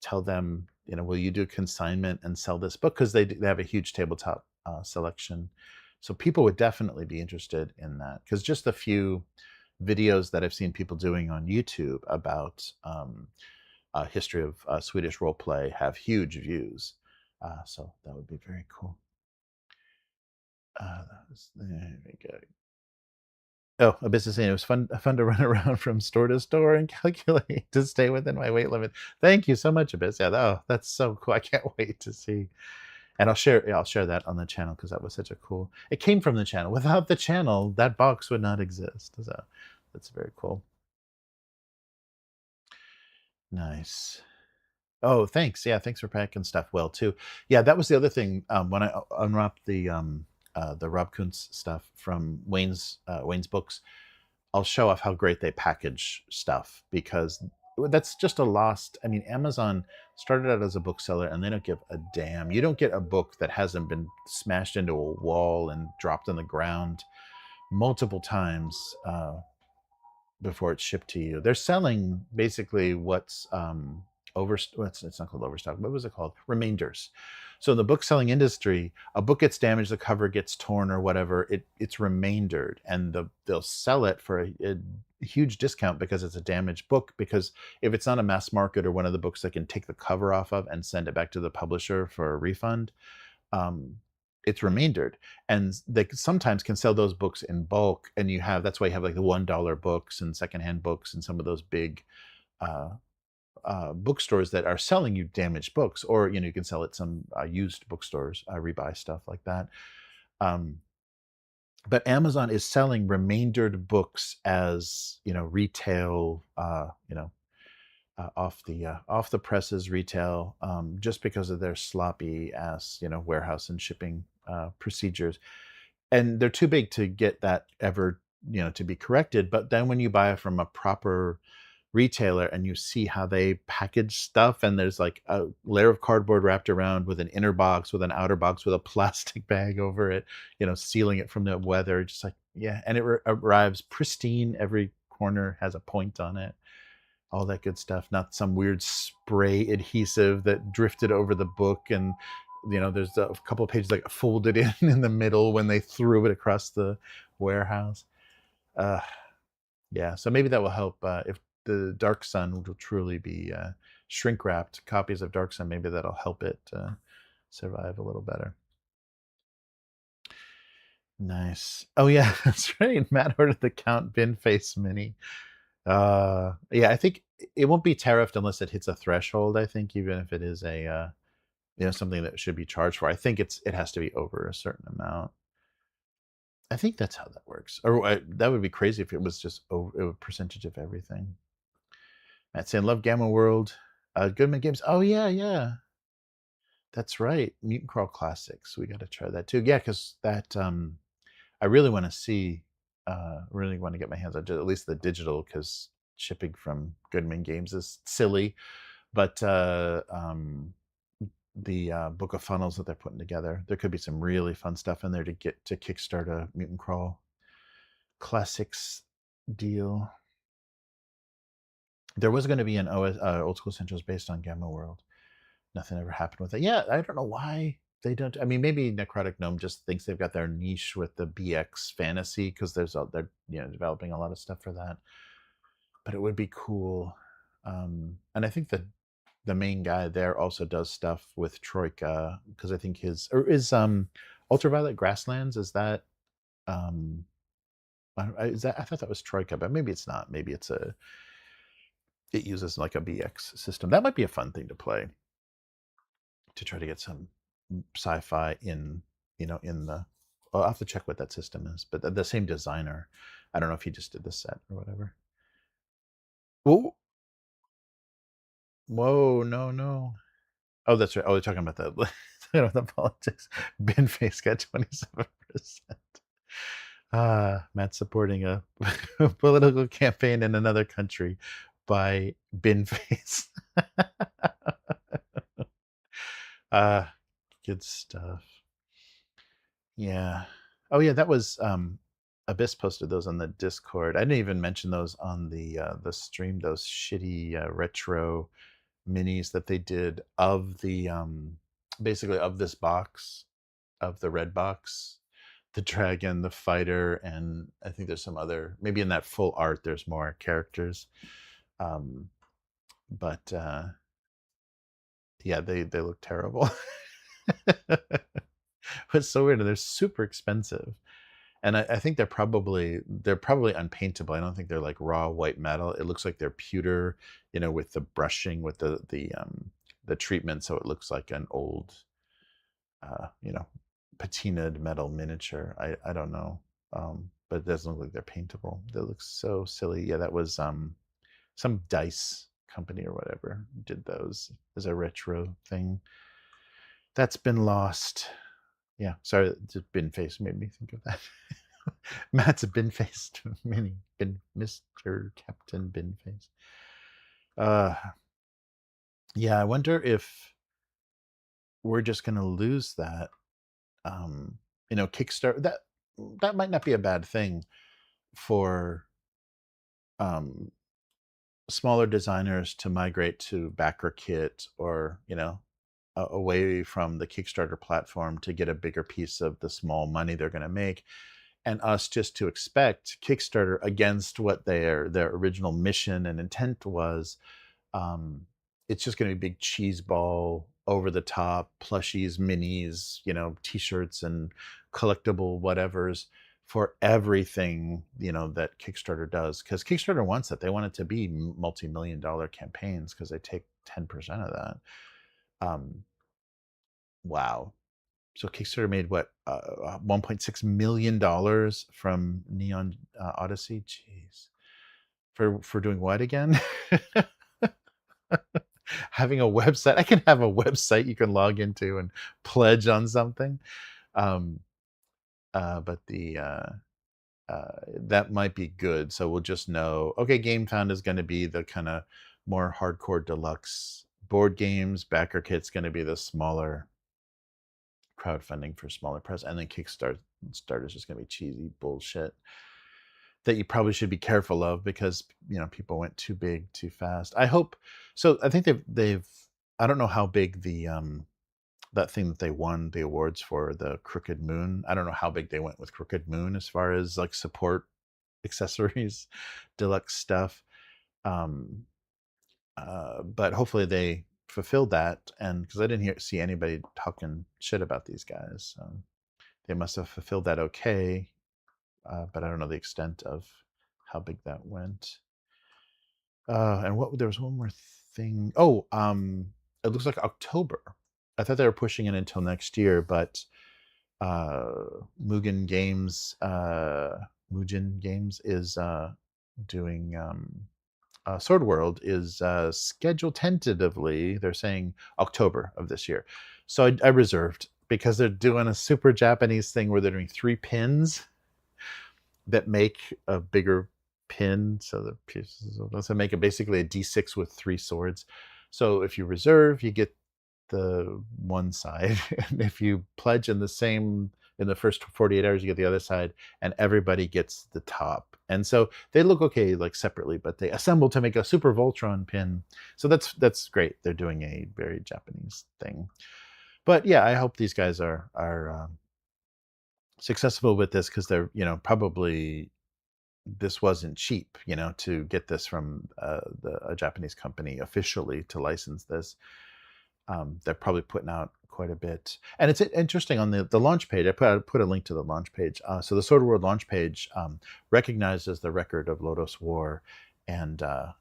tell them, will you do consignment and sell this book, because they have a huge tabletop selection. So people would definitely be interested in that, because just a few videos that I've seen people doing on YouTube about history of Swedish role play have huge views. So that would be very cool. There we go. Oh, a business saying it was fun to run around from store to store and calculate to stay within my weight limit. Thank you so much, Abyss. Yeah, that's so cool. I can't wait to see. And I'll share that on the channel, because that was such a cool. It came from the channel. Without the channel, that box would not exist. So that's very cool. Nice. Oh, thanks. Yeah, thanks for packing stuff well too. Yeah, that was the other thing. When I unwrapped the Rob Kuntz stuff from Wayne's books, I'll show off how great they package stuff, because that's just a lost. I mean, Amazon started out as a bookseller, and they don't give a damn. You don't get a book that hasn't been smashed into a wall and dropped on the ground multiple times before it's shipped to you. They're selling basically what's it's not called overstock. What was it called? Remainders. So in the book selling industry, a book gets damaged, the cover gets torn or whatever, it's remaindered, and they'll sell it for a huge discount because it's a damaged book. Because if it's not a mass market or one of the books they can take the cover off of and send it back to the publisher for a refund, it's remaindered, and they sometimes can sell those books in bulk. And that's why you have like the $1 books and secondhand books and some of those big bookstores that are selling you damaged books, or you can sell at some used bookstores, rebuy stuff like that. But Amazon is selling remaindered books as retail, off the presses retail, just because of their sloppy ass warehouse and shipping procedures, and they're too big to get that ever to be corrected. But then when you buy it from a proper retailer and you see how they package stuff, and there's like a layer of cardboard wrapped around with an inner box with an outer box with a plastic bag over it, sealing it from the weather, just like, yeah, and it arrives pristine. Every corner has a point on it, all that good stuff, not some weird spray adhesive that drifted over the book, and there's a couple of pages like folded in the middle when they threw it across the warehouse. Yeah, so maybe that will help. If the Dark Sun will truly be shrink wrapped copies of Dark Sun, maybe that'll help it survive a little better. Nice. Oh yeah, that's right. Matt ordered the Count Bin Face Mini. Yeah, I think it won't be tariffed unless it hits a threshold. I think even if it is a something that should be charged for, I think it has to be over a certain amount. I think that's how that works. Or that would be crazy if it was just a percentage of everything. Matt saying, love Gamma World. Goodman Games. Oh yeah. That's right. Mutant Crawl Classics. We got to try that too. Yeah, because that I really want to see. Really want to get my hands on at least the digital, because shipping from Goodman Games is silly. But the book of funnels that they're putting together, there could be some really fun stuff in there to get to kickstart a Mutant Crawl Classics deal. There was going to be an Old School Essentials based on Gamma World. Nothing ever happened with it. Yeah, I don't know why they don't. I mean, maybe Necrotic Gnome just thinks they've got their niche with the BX fantasy, because they're developing a lot of stuff for that. But it would be cool. And I think that the main guy there also does stuff with Troika, because I think is Ultraviolet Grasslands, is that I thought that was Troika, but maybe it's not. Maybe it uses like a BX system. That might be a fun thing to play, to try to get some sci-fi in the I'll have to check what that system is, but the same designer. I don't know if he just did the set or whatever. Whoa, no. Oh, that's right. Oh, they're talking about that. The politics. Bin face got 27%. Matt supporting a political campaign in another country by bin face. Good stuff. Yeah. Oh yeah, that was Abyss posted those on the Discord. I didn't even mention those on the stream. Those shitty retro minis that they did of the basically of this box, of the red box, the dragon, the fighter, and I think there's some other, maybe in that full art there's more characters. But yeah, they look terrible. It's so weird. They're super expensive. And I think they're probably unpaintable. I don't think they're like raw white metal. It looks like they're pewter, with the brushing, with the treatment, so it looks like an old, patinaed metal miniature. I don't know, but it doesn't look like they're paintable. They look so silly. Yeah, that was some dice company or whatever did those as a retro thing. That's been lost. Yeah, sorry, just bin face made me think of that. Matt's a bin faced mini, Mr. Captain Bin Face. Yeah, I wonder if we're just gonna lose that. Kickstarter, that might not be a bad thing for smaller designers to migrate to Backerkit, or away from the Kickstarter platform to get a bigger piece of the small money they're going to make, and us just to expect Kickstarter against what their original mission and intent was. It's just going to be big cheese ball, over the top plushies, minis, t-shirts and collectible whatevers for everything that Kickstarter does, because Kickstarter wants it. They want it to be multi-million-dollar campaigns because they take 10% of that. Wow. So Kickstarter made what, $1.6 million from Neon Odyssey. Jeez, for doing what again? Having a website. I can have a website you can log into and pledge on something. But that might be good. So we'll just know, okay, GameFound is going to be the kind of more hardcore deluxe board games. Backerkit's going to be the smaller crowdfunding for smaller press, and then Kickstarter is just going to be cheesy bullshit that you probably should be careful of, because people went too big too fast. I hope so. I think they've I don't know how big the that thing that they won the awards for, the Crooked Moon, I don't know how big they went with Crooked Moon as far as like support accessories, deluxe stuff. But hopefully they fulfilled that, and because I didn't see anybody talking shit about these guys, they must have fulfilled that okay. But I don't know the extent of how big that went. And there was one more thing. Oh, it looks like October. I thought they were pushing it until next year, but Mugen Games is doing Sword World is scheduled tentatively. They're saying October of this year. So I reserved, because they're doing a super Japanese thing where they're doing 3 pins that make a bigger pin. So the pieces, so make it basically a D6 with 3 swords. So if you reserve, you get the one side, and if you pledge in the first 48 hours, you get the other side, and everybody gets the top. And so they look okay like separately, but they assemble to make a super Voltron pin. So that's great. They're doing a very Japanese thing. But yeah, I hope these guys are successful with this, because they're probably, this wasn't cheap, to get this from a Japanese company officially to license this. They're probably putting out quite a bit. And it's interesting, on the launch page, I put a link to the launch page. So the Sword World launch page recognizes the record of Lodoss War, and kind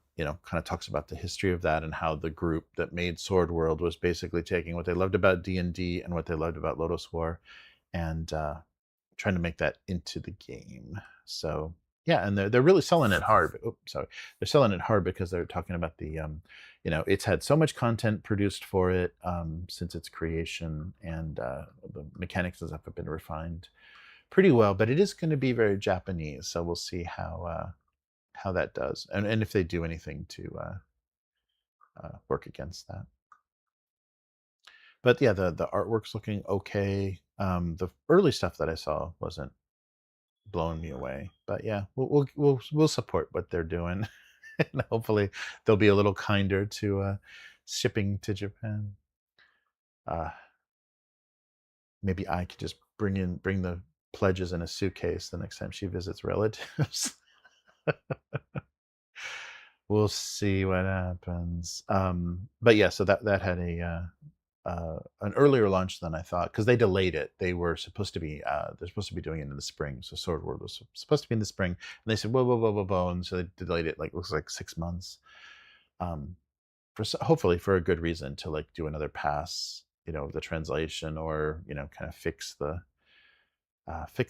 of talks about the history of that, and how the group that made Sword World was basically taking what they loved about D&D and what they loved about Lodoss War, and trying to make that into the game. So yeah, and they're really selling it hard. Sorry, they're selling it hard because they're talking about the it's had so much content produced for it since its creation, and the mechanics and stuff have been refined pretty well. But it is going to be very Japanese, so we'll see how that does, and if they do anything to work against that. But yeah, the artwork's looking okay. The early stuff that I saw wasn't blowing me away, but yeah, we'll support what they're doing, and hopefully they'll be a little kinder to shipping to Japan. Maybe I could just bring the pledges in a suitcase the next time she visits relatives. We'll see what happens. But yeah, so that had an earlier launch than I thought, because they delayed it. They were supposed to be they're supposed to be doing it in the spring. So Sword World was supposed to be in the spring, and they said whoa, and so they delayed it, looks like 6 months. Hopefully for a good reason, to do another pass, the translation, or kind of fix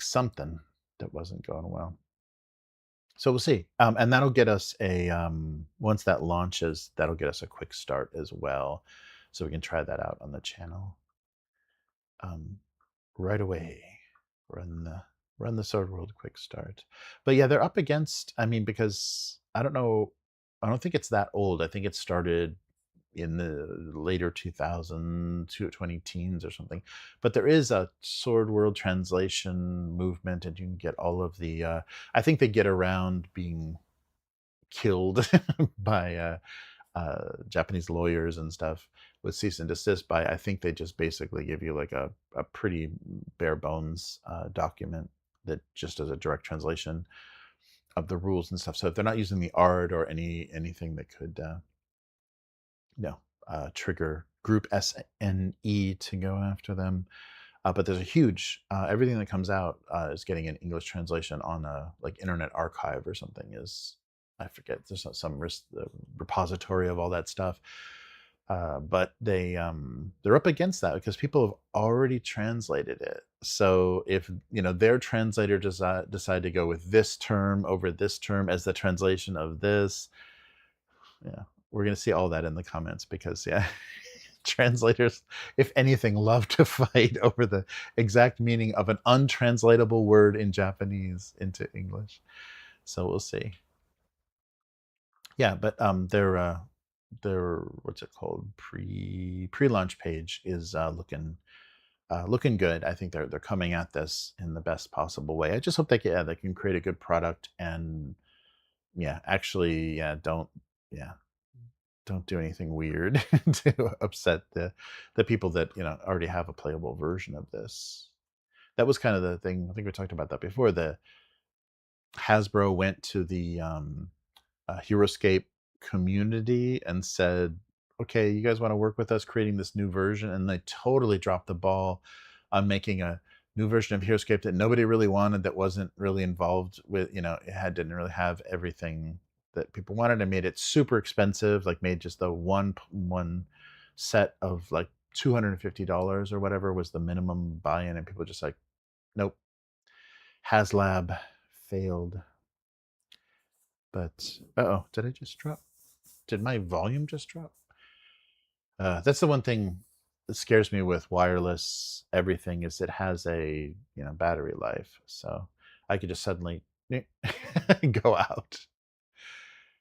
something that wasn't going well. So we'll see. And that'll get us once that launches, that'll get us a quick start as well. So we can try that out on the channel right away. Run the Sword World quick start. But yeah, they're up against, because I don't think it's that old. I think it started in the later 2020 teens or something. But there is a Sword World translation movement, and you can get all of the I think they get around being killed by Japanese lawyers and stuff with cease and desist by, I think they just basically give you a pretty bare bones document that just does a direct translation of the rules and stuff. So if they're not using the art or anything that could trigger Group SNE to go after them. But there's a huge, everything that comes out is getting an English translation on a Internet Archive or something. I forget, there's some repository of all that stuff. But they're up against that because people have already translated it. So if their translator decide to go with this term over this term as the translation of this, yeah, we're going to see all that in the comments, because translators, if anything, love to fight over the exact meaning of an untranslatable word in Japanese into English. So we'll see. Yeah, but their what's it called, pre-launch page is looking good. I think they're coming at this in the best possible way. I just hope they can create a good product, and actually don't do anything weird to upset the people that already have a playable version of this. That was kind of the thing. I think we talked about that before. The Hasbro went to the HeroScape community and said, okay, you guys want to work with us creating this new version, and they totally dropped the ball on making a new version of HeroScape that nobody really wanted, that wasn't really involved with, it didn't really have everything that people wanted, and made it super expensive, made just the one set of $250 or whatever was the minimum buy-in, and people just nope. HasLab failed. But did I just drop? Did my volume just drop? That's the one thing that scares me with wireless everything, is it has a battery life, so I could just suddenly go out.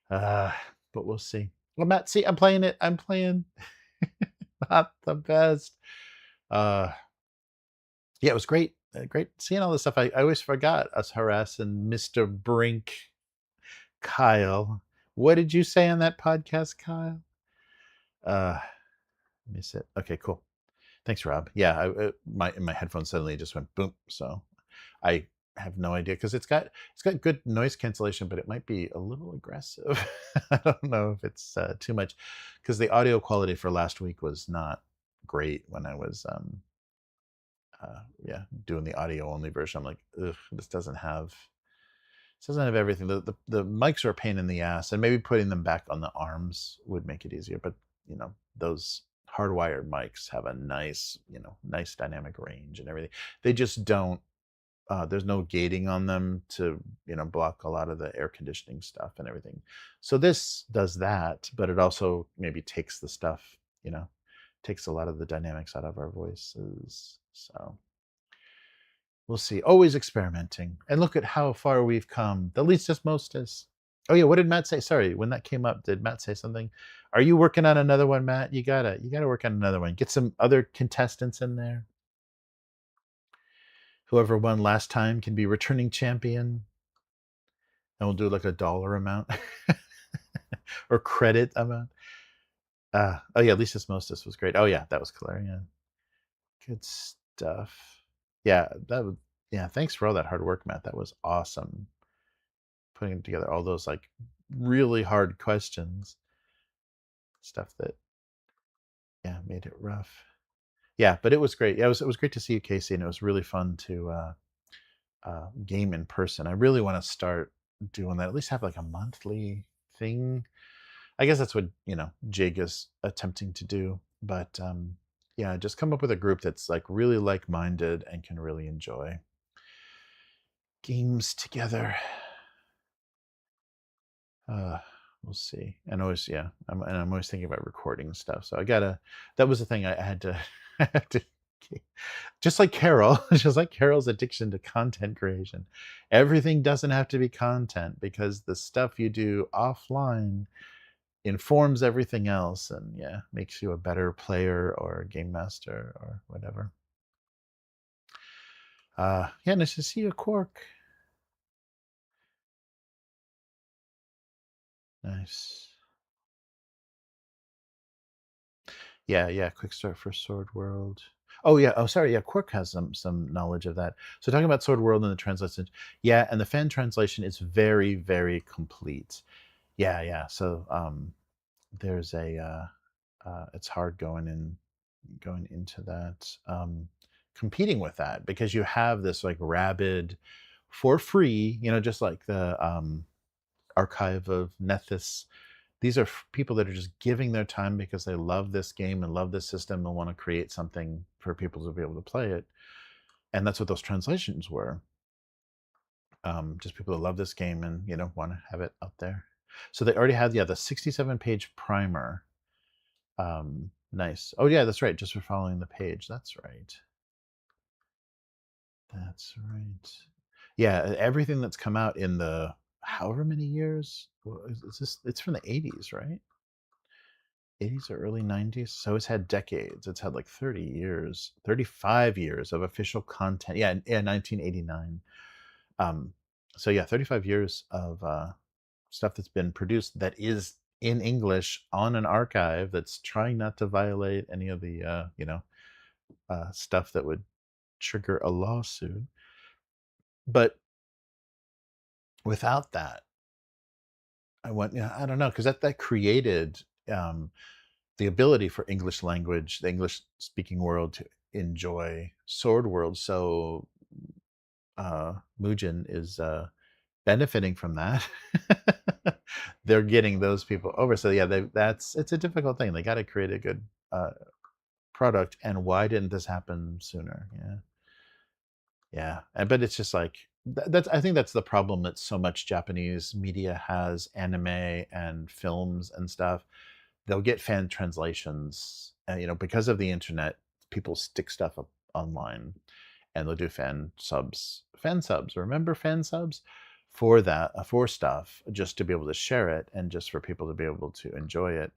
But we'll see. Well, Matt, see, I'm playing not the best. Yeah, it was great. Great seeing all this stuff. I always forgot us harassing Mr. Brink. Kyle, what did you say on that podcast, Kyle? Miss it. Okay, cool. Thanks, Rob. Yeah, my headphones suddenly just went boom. So I have no idea, because it's got good noise cancellation, but it might be a little aggressive. I don't know if it's too much, because the audio quality for last week was not great when I was doing the audio only version. I'm like, ugh, this doesn't have everything. The mics are a pain in the ass, and maybe putting them back on the arms would make it easier. But those hardwired mics have a nice dynamic range and everything. They just don't there's no gating on them to, block a lot of the air conditioning stuff and everything. So this does that, but it also maybe takes the stuff, takes a lot of the dynamics out of our voices. So we'll see. Always experimenting. And look at how far we've come. The least is mostest. Oh yeah, what did Matt say? Sorry, when that came up, did Matt say something? Are you working on another one, Matt? You gotta work on another one. Get some other contestants in there. Whoever won last time can be returning champion. And we'll do like a dollar amount or credit amount. Oh yeah, Lisa's Mostis was great. Oh yeah, that was clear. Yeah, good stuff. Yeah, thanks for all that hard work, Matt. That was awesome. Putting together all those like really hard questions, stuff that made it rough. Yeah, but it was great. Yeah, it was great to see you, Casey, and it was really fun to game in person. I really want to start doing that. At least have like a monthly thing. I guess that's what Jig is attempting to do. But yeah, just come up with a group that's like really like-minded and can really enjoy games together. We'll see. And always, I'm always thinking about recording stuff. So that was the thing I had to, I had to, just like Carol, just like Carol's addiction to content creation. Everything doesn't have to be content because the stuff you do offline informs everything else and makes you a better player or a game master or whatever. Nice to see you, Quark. Nice. Yeah, quick start for Sword World. Oh yeah, sorry, Quark has some knowledge of that. So talking about Sword World and the translation, and the fan translation is very, very complete. Yeah. So there's it's hard going into that, competing with that because you have this like rabid for free, just like the archive of Nethys. These are people that are just giving their time because they love this game and love this system and want to create something for people to be able to play it. And that's what those translations were. Just people that love this game and want to have it out there. So they already had the 67-page primer. Nice. Oh yeah, that's right. Just for following the page. That's right. Yeah, everything that's come out in the however many years. It's from the 80s, right? 80s or early 90s. So it's had decades. It's had like 30 years, 35 years of official content. Yeah, 1989. So 35 years of stuff that's been produced that is in English on an archive that's trying not to violate any of the stuff that would trigger a lawsuit. But without that, I don't know, because that created the ability for English language, the English speaking world, to enjoy Sword World. So Mugen is benefiting from that. They're getting those people over. So it's a difficult thing. They got to create a good product. And why didn't this happen sooner? But it's just like I think that's the problem that so much Japanese media has, anime and films and stuff. They'll get fan translations, because of the internet. People stick stuff up online, and they'll do fan subs. Remember fan subs for that, for stuff, just to be able to share it and just for people to be able to enjoy it.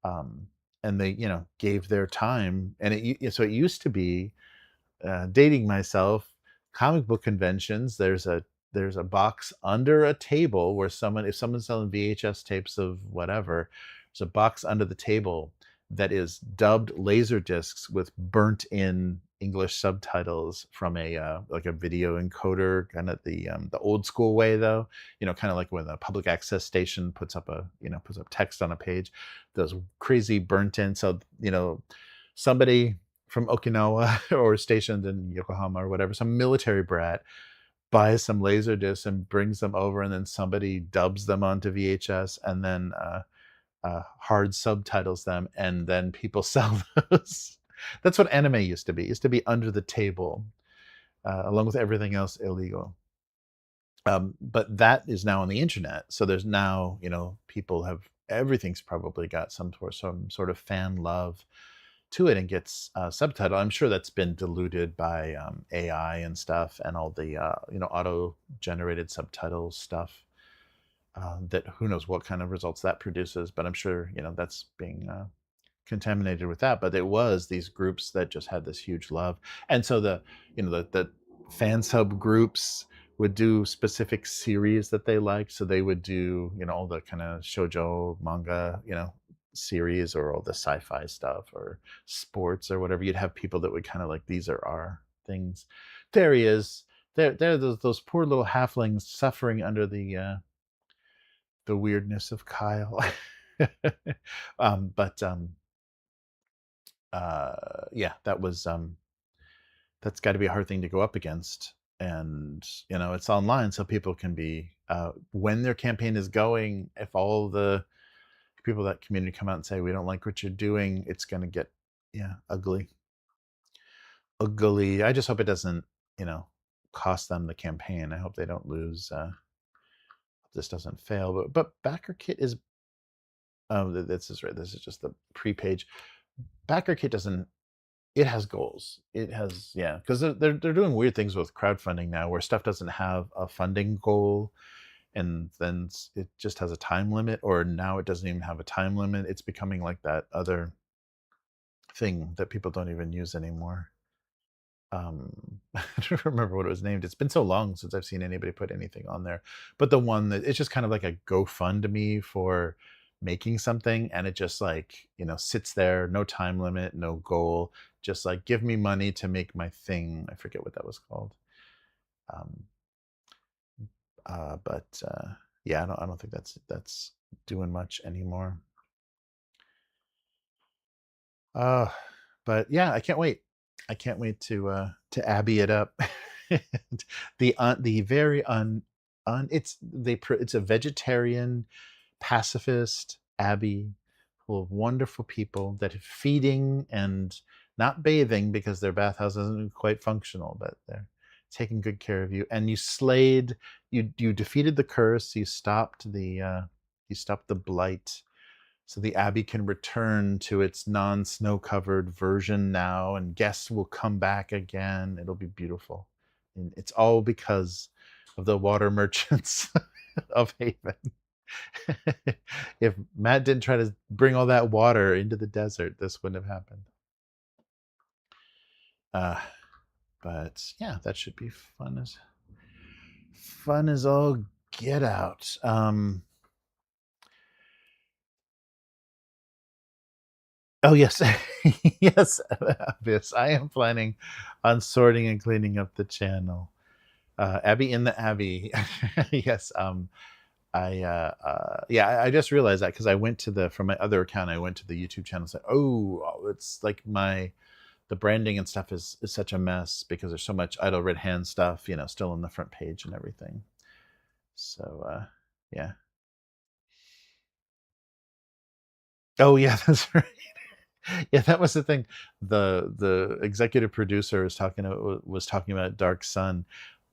And they gave their time, and so it used to be, dating myself, comic book conventions, there's a box under a table where if someone's selling VHS tapes of whatever, there's a box under the table that is dubbed laser discs with burnt in English subtitles from a like a video encoder, kind of the old school way though, kind of like when a public access station puts up text on a page, those crazy burnt in. So somebody from Okinawa or stationed in Yokohama or whatever, some military brat buys some laser discs and brings them over, and then somebody dubs them onto VHS and then hard subtitles them, and then people sell those. That's what anime used to be. It used to be under the table. along with everything else illegal. But that is now on the internet, so there's now, people have, everything's probably got some sort of fan love to it and gets subtitled. I'm sure that's been diluted by AI and stuff, and all the auto generated subtitle stuff, that who knows what kind of results that produces, but I'm sure that's being contaminated with that. But it was these groups that just had this huge love, and so the fan sub groups would do specific series that they liked. So they would do all the kind of shoujo manga series, or all the sci-fi stuff, or sports, or whatever. You'd have people that would kind of like, these are our things. There he is. There those poor little halflings suffering under the weirdness of Kyle. But yeah, that's got to be a hard thing to go up against. And it's online, so people can be, when their campaign is going, if all the people that community come out and say, we don't like what you're doing, it's going to get ugly. I just hope it doesn't cost them the campaign. I hope they don't lose. This doesn't fail. But Backerkit is, this is right, this is just the pre-page. Backerkit doesn't, it has goals. It has, because they're doing weird things with crowdfunding now, where stuff doesn't have a funding goal, and then it just has a time limit, or now it doesn't even have a time limit. It's becoming like that other thing that people don't even use anymore. I don't remember what it was named. It's been so long since I've seen anybody put anything on there. But the one that, it's just kind of like a GoFundMe for making something, and it just like sits there, no time limit, no goal, just like, give me money to make my thing. I forget what that was called. But yeah, I don't think that's doing much anymore. But yeah, I can't wait to Abbey it up. The very it's a vegetarian pacifist abbey full of wonderful people that are feeding and not bathing, because their bathhouse isn't quite functional, but they're taking good care of you. And you defeated the curse, you stopped the blight, so the abbey can return to its non-snow covered version now, and guests will come back again. It'll be beautiful, and it's all because of the water merchants of Haven. If Matt didn't try to bring all that water into the desert, this wouldn't have happened. But yeah, that should be fun as all get out. Oh yes, yes, Abyss. I am planning on sorting and cleaning up the channel. Abby in the Abbey. Yes. I just realized that because I went to from my other account, I went to the YouTube channel and said, oh, it's like the branding and stuff is such a mess, because there's so much Idle Red Hand stuff, still on the front page and everything. So yeah. Oh yeah, that's right. Yeah, that was the thing. The executive producer was talking about Dark Sun.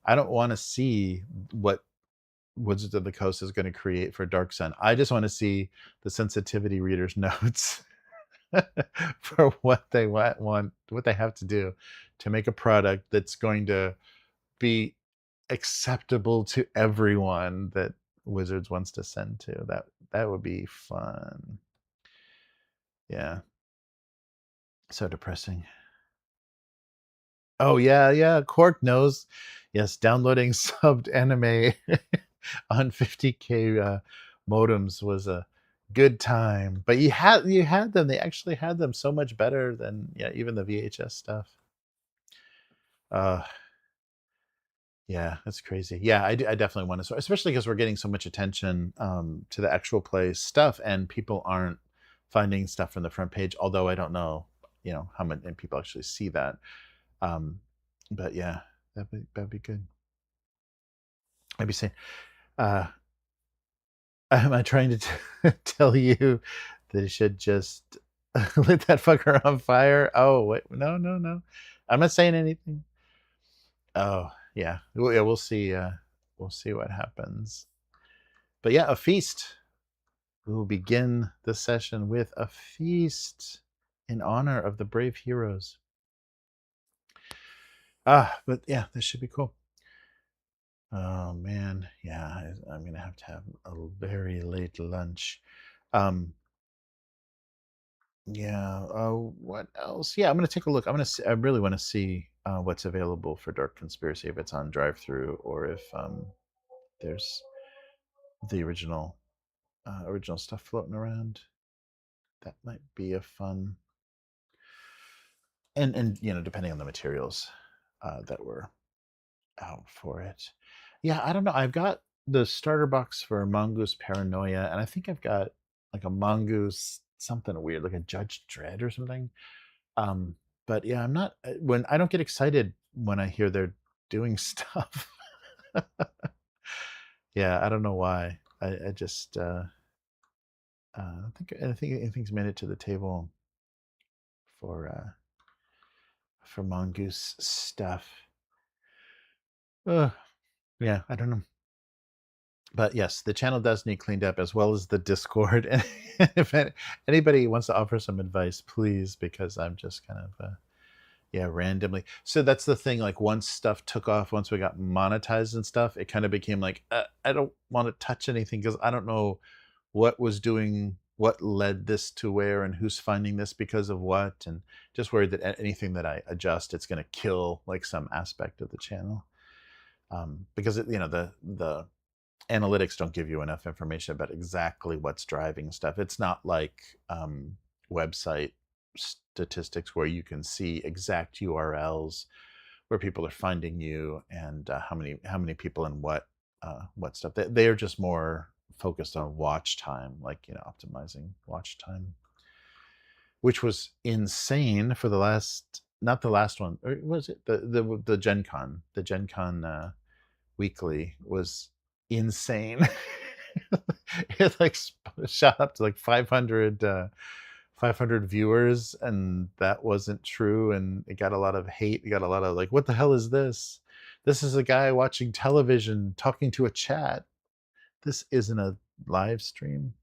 I don't want to see what Wizards of the Coast is going to create for Dark Sun. I just want to see the sensitivity reader's notes for what they want, what they have to do to make a product that's going to be acceptable to everyone that Wizards wants to send to. That would be fun. Yeah. So depressing. Oh yeah. Quark knows. Yes, downloading subbed anime on 50K modems was a good time. But you had them. They actually had them so much better than even the VHS stuff. Yeah, that's crazy. Yeah, I definitely want to, especially because we're getting so much attention to the actual play stuff, and people aren't finding stuff from the front page. Although I don't know, how many people actually see that. But yeah, that'd be good. I'd be saying, am I trying to tell you that you should just lit that fucker on fire? Oh wait, no. I'm not saying anything. Oh yeah, yeah. We'll see. We'll see what happens. But yeah, a feast. We will begin the session with a feast in honor of the brave heroes. But yeah, this should be cool. Oh man, yeah, I'm gonna have to have a very late lunch. Yeah. Oh, what else? Yeah, I'm gonna take a look. I really want to see what's available for Dark Conspiracy, if it's on drive-through or if there's the original stuff floating around. That might be a fun. And depending on the materials that were out for it. Yeah, I don't know. I've got the starter box for Mongoose Paranoia, and I think I've got like a Mongoose something weird, like a Judge Dredd or something. Um, but yeah, I'm not when I don't get excited when I hear they're doing stuff. Yeah, I don't know why. I just I think anything's made it to the table for for Mongoose stuff. Yeah, I don't know. But yes, the channel does need cleaned up, as well as the Discord. And if anybody wants to offer some advice, please, because I'm just kind of yeah, randomly. So that's the thing. Like once stuff took off, once we got monetized and stuff, it kind of became like I don't want to touch anything because I don't know what led this to where, and who's finding this because of what, and just worried that anything that I adjust, it's going to kill like some aspect of the channel. Because the analytics don't give you enough information about exactly what's driving stuff. It's not like website statistics where you can see exact URLs where people are finding you, and how many people and what stuff. They are just more focused on watch time, like optimizing watch time, which was insane for the last, not the last one, or was it the Gen Con? The Gen Con weekly was insane. It like shot up to like 500 viewers, and that wasn't true, and it got a lot of hate. It got a lot of like, what the hell is this? This is a guy watching television talking to a chat. This isn't a live stream.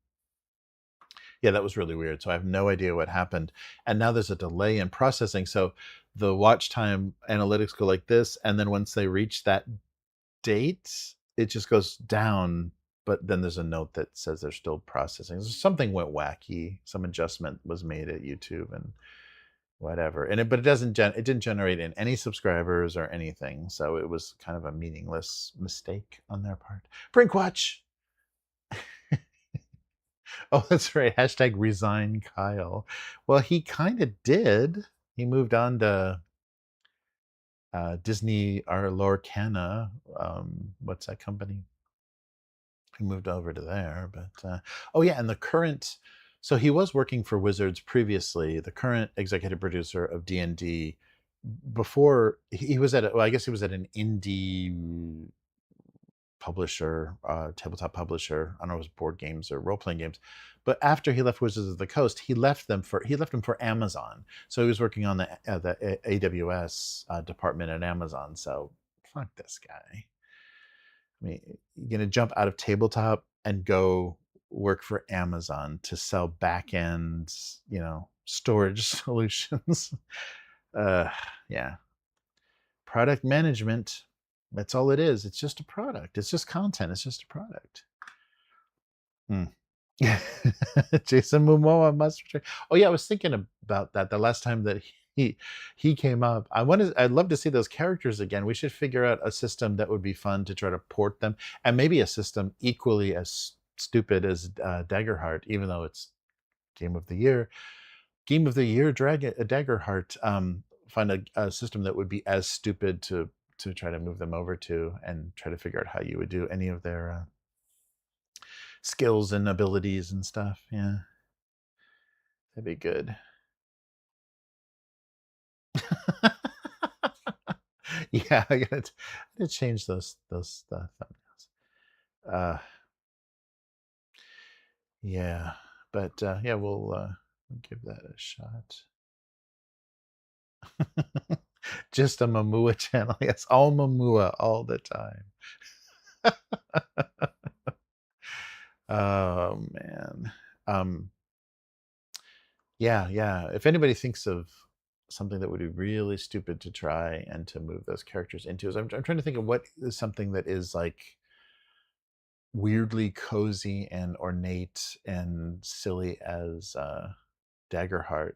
Yeah, that was really weird. So I have no idea what happened. And now there's a delay in processing. So the watch time analytics go like this, and then once they reach that date, it just goes down. But then there's a note that says they're still processing. So something went wacky. Some adjustment was made at YouTube and whatever. But it didn't generate in any subscribers or anything. So it was kind of a meaningless mistake on their part. Brinkwatch. Oh, that's right. Hashtag resign Kyle. Well, he kind of did. He moved on to Disney or Lorcana. What's that company? He moved over to there. But oh yeah, and the current. So he was working for Wizards previously. The current executive producer of D&D, before he was at, well, I guess he was at an indie publisher, tabletop publisher. I don't know if it was board games or role playing games. But after he left Wizards of the Coast, he left them for Amazon. So he was working on the AWS department at Amazon. So fuck this guy. I mean, you're gonna jump out of tabletop and go work for Amazon to sell back end, storage solutions. Yeah. Product management. That's all it is. It's just a product. It's just content. It's just a product. Jason Momoa must return. Oh yeah, I was thinking about that the last time that he came up. I'd love to see those characters again. We should figure out a system that would be fun to try to port them, and maybe a system equally as stupid as Daggerheart, even though it's game of the year. Game of the year, Daggerheart. Find a system that would be as stupid to try to move them over to, and try to figure out how you would do any of their skills and abilities and stuff. Yeah, that'd be good. Yeah, I gotta change those thumbnails. Yeah, but yeah, we'll give that a shot. Just a Mamua channel. Yes, all Mamua all the time. Oh man. Yeah. If anybody thinks of something that would be really stupid to try and to move those characters into, I'm trying to think of what is something that is like weirdly cozy and ornate and silly as Daggerheart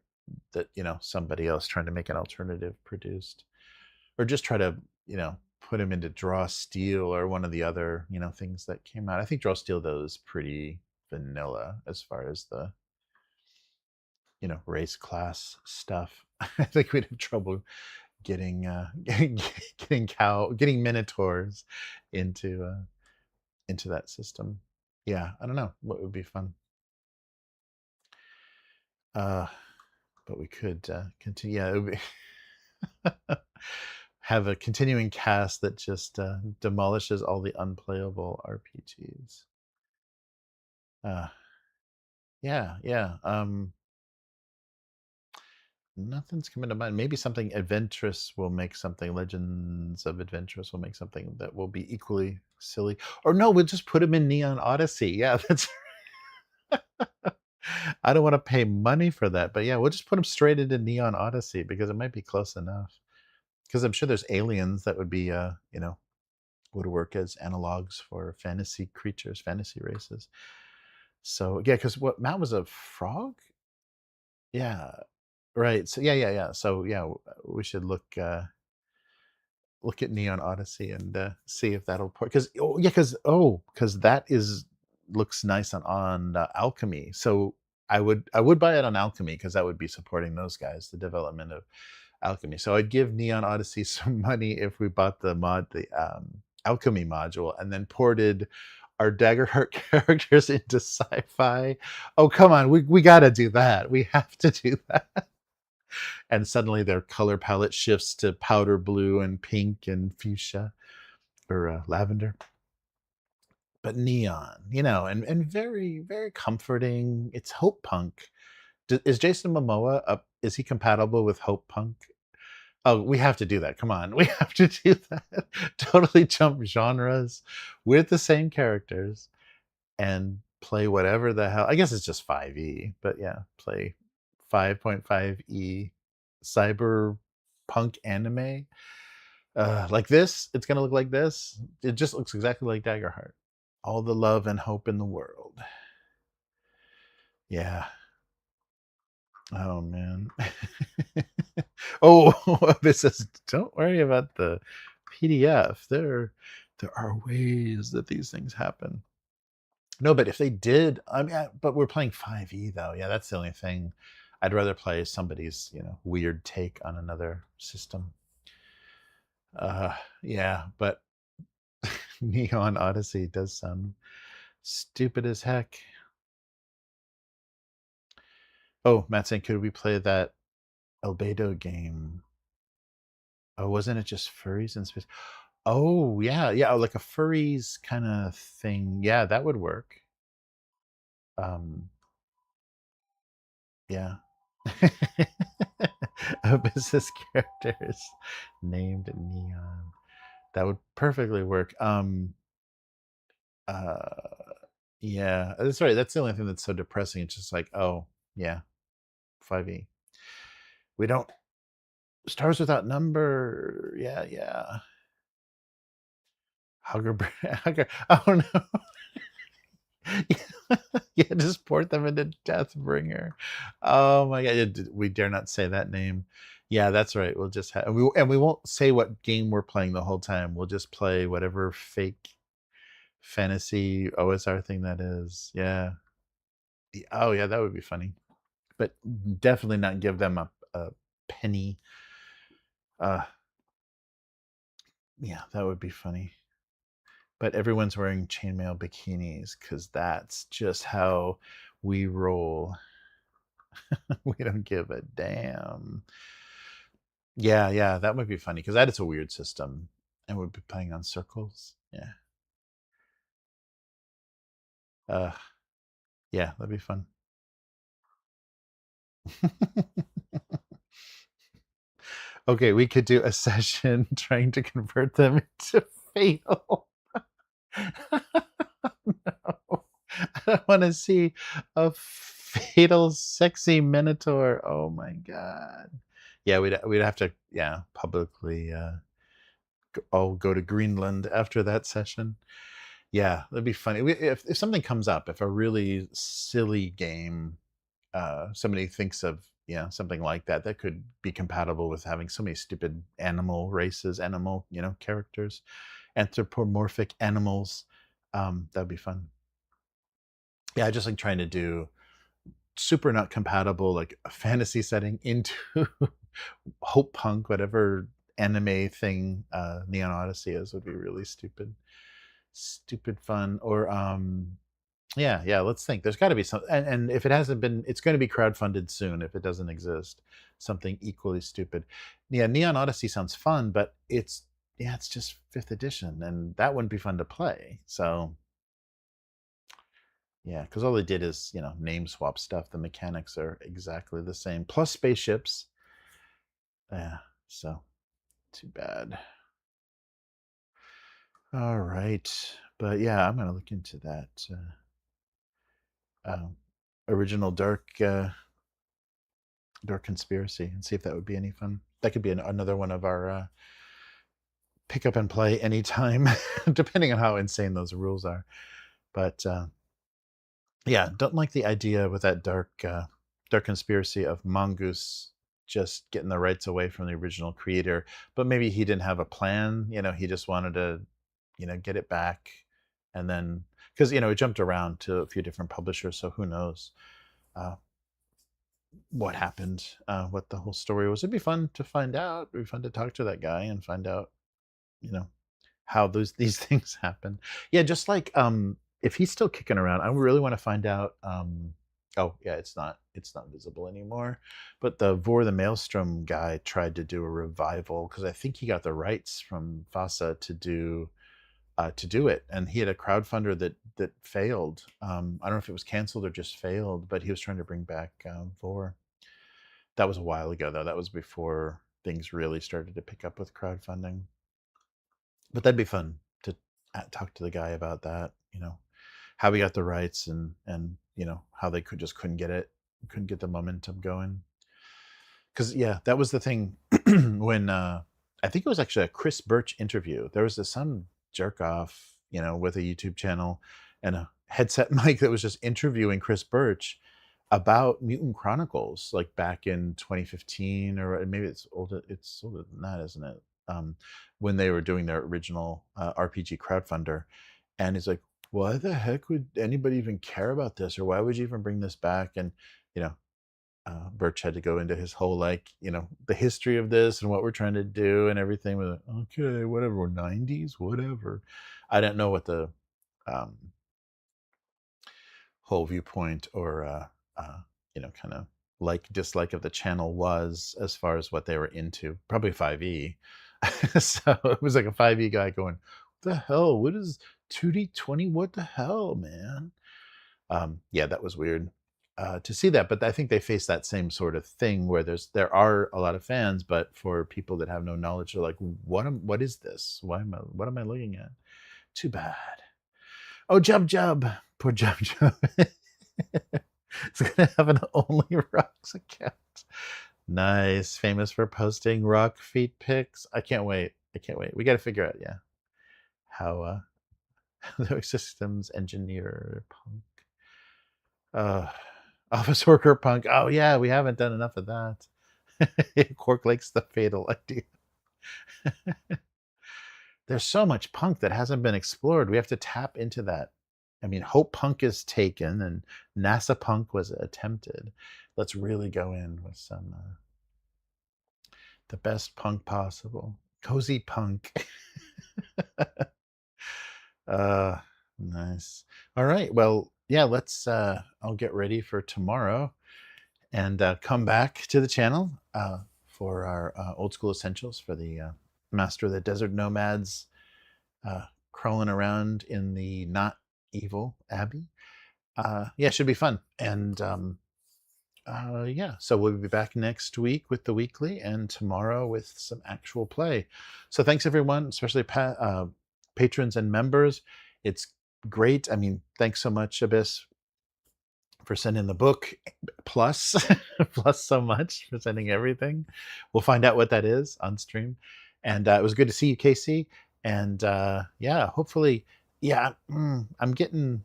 that somebody else trying to make an alternative produced, or just try to put him into Draw Steel or one of the other things that came out. I think Draw Steel though is pretty vanilla as far as the race class stuff. I think we'd have trouble getting getting minotaurs into that system. Yeah, I don't know what would be fun. But we could continue. Yeah, it would be have a continuing cast that just demolishes all the unplayable RPGs. Yeah. Nothing's coming to mind. Maybe something Avantris will make something. Legends of Avantris will make something that will be equally silly. Or no, we'll just put them in Neon Odyssey. Yeah, that's. I don't want to pay money for that, but yeah, we'll just put them straight into Neon Odyssey because it might be close enough. Because I'm sure there's aliens that would be, would work as analogs for fantasy creatures, fantasy races. So yeah, because what Matt was a frog. Yeah, right. So yeah. So yeah, we should look at Neon Odyssey and see if that'll port. Because that looks nice on Alchemy. So I would buy it on Alchemy because that would be supporting those guys, the development of Alchemy. So I'd give Neon Odyssey some money if we bought the Alchemy module and then ported our Daggerheart characters into sci-fi. Oh, come on, we got to do that. We have to do that. And suddenly their color palette shifts to powder blue and pink and fuchsia or lavender. But neon, and very, very comforting. It's hope punk. Is Jason Momoa up? Is he compatible with hope punk? Oh, we have to do that. Come on. We have to do that. Totally jump genres with the same characters and play whatever the hell. I guess it's just 5e, but yeah, play 5.5e cyberpunk anime. Like this, it's going to look like this. It just looks exactly like Daggerheart. All the love and hope in the world. Yeah. Oh, man. Oh, this says, don't worry about the PDF. There are ways that these things happen. No, but if they did, I mean, but we're playing 5e though. Yeah, that's the only thing. I'd rather play somebody's, weird take on another system. Yeah, but Neon Odyssey does sound stupid as heck. Oh, Matt saying, could we play that Albedo game? Oh, wasn't it just furries in space? Oh, yeah, like a furries kind of thing. Yeah, that would work. Yeah. Business characters named Neon. That would perfectly work. Yeah, that's right. That's the only thing that's so depressing. It's just like, oh, yeah, 5e. We don't stars without number. Yeah. Hugger. Oh no. Yeah, just port them into Deathbringer. Oh my god, we dare not say that name. Yeah, that's right. We'll just have we won't say what game we're playing the whole time. We'll just play whatever fake fantasy OSR thing that is. Yeah. Oh yeah, that would be funny. But definitely not give them a penny. Yeah, that would be funny. But everyone's wearing chainmail bikinis because that's just how we roll. We don't give a damn. Yeah, that would be funny because that is a weird system, and we'd be playing on circles. Yeah. Yeah, that'd be fun. Okay, we could do a session trying to convert them into fatal. No. I don't want to see a fatal sexy minotaur. Oh my god. Yeah, we'd have to publicly all go to Greenland after that session. Yeah, that'd be funny. If something comes up, if a really silly game, somebody thinks of something like that that could be compatible with having so many stupid animal races, animal characters, anthropomorphic animals, that'd be fun. Yeah, I just like trying to do super not compatible like a fantasy setting into hope punk, whatever anime thing Neon Odyssey is, would be really stupid fun. Or yeah, let's think. There's got to be some, and if it hasn't been, it's going to be crowdfunded soon if it doesn't exist. Something equally stupid. Yeah, Neon Odyssey sounds fun, but it's just 5th edition, and that wouldn't be fun to play. So yeah, because all they did is name swap stuff. The mechanics are exactly the same, plus spaceships. Yeah, so too bad. All right, but yeah, I'm gonna look into that original dark conspiracy and see if that would be any fun. That could be another one of our pick up and play anytime, depending on how insane those rules are. But yeah, don't like the idea with that dark conspiracy of Mongoose just getting the rights away from the original creator. But maybe he didn't have a plan. He just wanted to, get it back, and then because it jumped around to a few different publishers, so who knows what happened, what the whole story was. It'd be fun to find out. It'd be fun to talk to that guy and find out, how these things happen. Yeah, just like if he's still kicking around, I really want to find out. Oh yeah, it's not visible anymore. But the Vor the Maelstrom guy tried to do a revival because I think he got the rights from FASA to do it, and he had a crowdfunder that failed. I don't know if it was canceled or just failed, but he was trying to bring back Vor. That was a while ago though. That was before things really started to pick up with crowdfunding. But that'd be fun to talk to the guy about that. How we got the rights, and how they couldn't get the momentum going. Because yeah, that was the thing when I think it was actually a Chris Birch interview. There was some jerk off, with a YouTube channel and a headset mic that was just interviewing Chris Birch about Mutant Chronicles, like back in 2015, or maybe it's older than that, isn't it? When they were doing their original RPG crowdfunder, and he's like, why the heck would anybody even care about this, or why would you even bring this back? And Birch had to go into his whole the history of this and what we're trying to do and everything. With okay, whatever, we're 90s, whatever. I don't know what the whole viewpoint or kind of dislike of the channel was as far as what they were into. Probably 5e. So it was like a 5e guy going, what the hell, what is 2D20, what the hell, man? Yeah, that was weird to see that. But I think they face that same sort of thing where there are a lot of fans, but for people that have no knowledge, they're like, what is this? What am I looking at? Too bad. Oh, Jub, poor Jub. It's gonna have an Only Rocks account. Nice, famous for posting rock feet pics. I can't wait. We got to figure out, how the systems engineer punk, office worker punk. Oh yeah, we haven't done enough of that. Cork Lake's the fatal idea. There's so much punk that hasn't been explored. We have to tap into that. I mean, Hope Punk is taken, and NASA Punk was attempted. Let's really go in with some the best punk possible. Cozy punk. Nice. All right. Well, yeah, let's I'll get ready for tomorrow and come back to the channel for our old school essentials for the Master of the Desert Nomads crawling around in the not evil abbey. Yeah, it should be fun. And Yeah, so we'll be back next week with the weekly, and tomorrow with some actual play. So thanks everyone, especially patrons and members. It's great. I mean, thanks so much, Abyss, for sending the book, plus plus so much for sending everything. We'll find out what that is on stream. And it was good to see you, Casey. And yeah, hopefully, yeah, I'm getting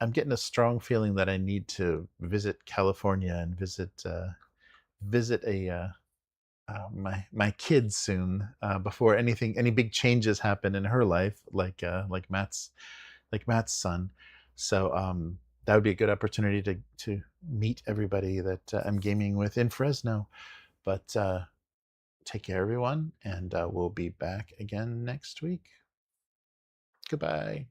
a strong feeling that I need to visit California and visit my kids soon, before any big changes happen in her life, like Matt's son. So that would be a good opportunity to meet everybody that I'm gaming with in Fresno. But take care, everyone, and we'll be back again next week. Goodbye.